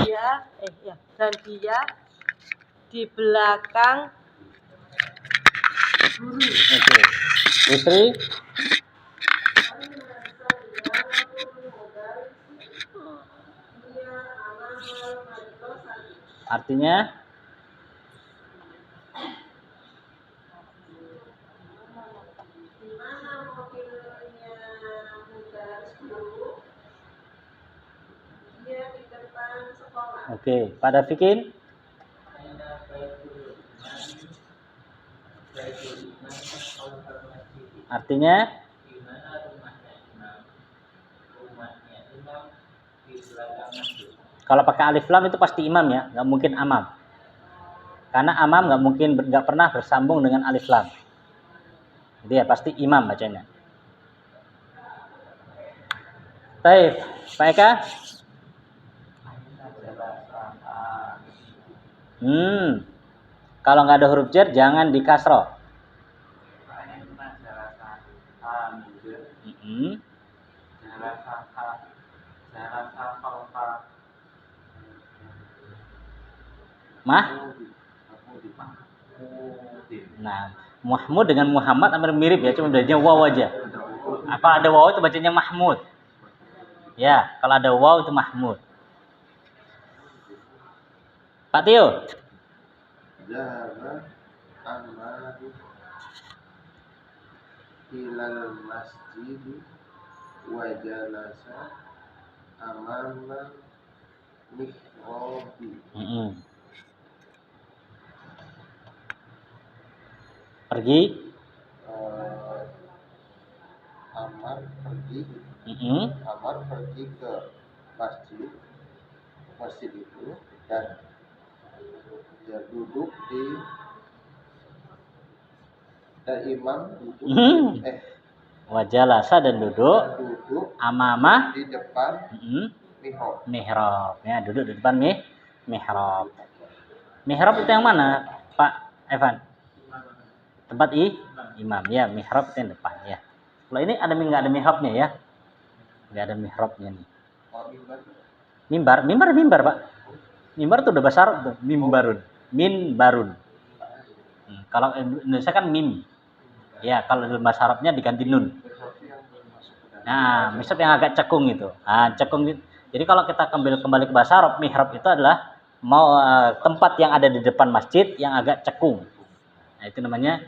dia di belakang guru. oke. Istri artinya oke, pada Fikin artinya kalau pakai alif lam itu pasti imam ya, nggak mungkin amam. Karena amam nggak pernah bersambung dengan alif lam. Jadi ya pasti imam bacanya. Baik, Pak Eka. Kalau nggak ada huruf jar jangan di kasroh. Nah, Mahmud dengan Muhammad hampir mirip ya, cuma bedanya waw aja. Apa ada waw itu bacanya Mahmud. Ya, kalau ada waw itu Mahmud. Pak Tio. Zahaba Ahmadu ilal masjid wa jalasa amama mihrabi. Pergi. Amar pergi. Amar pergi ke masjid itu dan dia duduk dan imam duduk wajalasa dan duduk amama di depan mihrab. Ya, duduk di depan mihrab. Mihrab itu yang mana, Pak Evan? Tempat imam ya, mihrab itu yang depan ya. Kalau ini ada nggak ada mihrabnya ya? Nggak ada mihrabnya nih. Mimbar Pak. Mimbar itu udah bahasa Arab tuh, minbarun. Kalau Indonesia kan mim. Ya, kalau dalam bahasa Arabnya diganti nun. Nah, mihrab yang agak cekung itu. Nah, cekung. Jadi kalau kita kembali ke bahasa Arab, mihrab itu adalah tempat yang ada di depan masjid yang agak cekung. Nah, itu namanya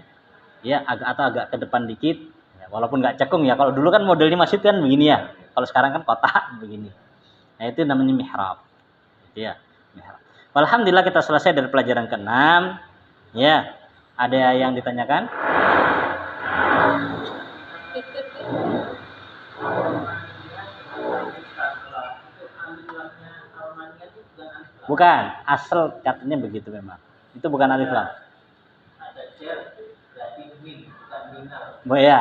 ya agak ke depan dikit. Ya, walaupun nggak cekung ya. Kalau dulu kan modelnya masjid kan begini ya. Kalau sekarang kan kotak begini. Nah, itu namanya mihrab. Ya, mihrab. Alhamdulillah kita selesai dari pelajaran ke-6. Ya, ada yang ditanyakan? Bukan, asal katanya begitu memang. Itu bukan alif lam. Ada jar berarti min, bukan minal. Oh ya,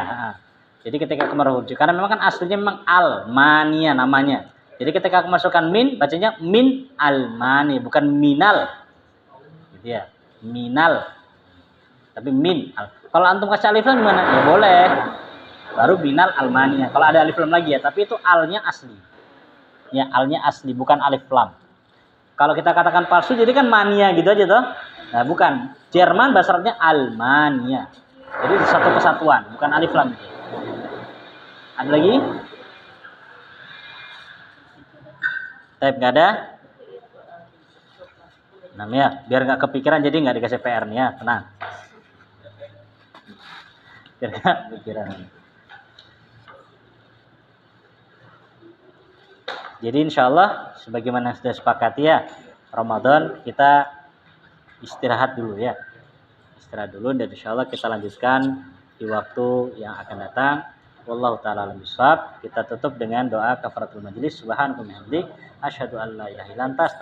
jadi ketika kemaruf karena memang kan aslinya memang Almania namanya. Jadi ketika aku masukkan min, bacanya min Almani, bukan minal. Gitu ya, minal. Tapi min. Kalau antum kasih alif lam gimana? Ya boleh. Baru minal Almania. Kalau ada alif lam lagi ya, tapi itu alnya asli. Ya, alnya asli, bukan alif lam. Kalau kita katakan palsu jadi kan mania gitu aja toh. Nah, bukan. Jerman bahasa Arabnya Almania. Jadi satu kesatuan, bukan alif lam. Ada lagi? Tapi nggak ada. Nah ya, biar nggak kepikiran jadi nggak dikasih PR nih ya, tenang. Biar nggak kepikiran. Jadi insya Allah sebagaimana sudah sepakati ya, Ramadan kita istirahat dulu ya. Istirahat dulu dan insya Allah kita lanjutkan di waktu yang akan datang. Wallahu ta'ala alam bishawab. Kita tutup dengan doa kafaratul majlis. Subhanallah, asyhadu an la ilaha illa anta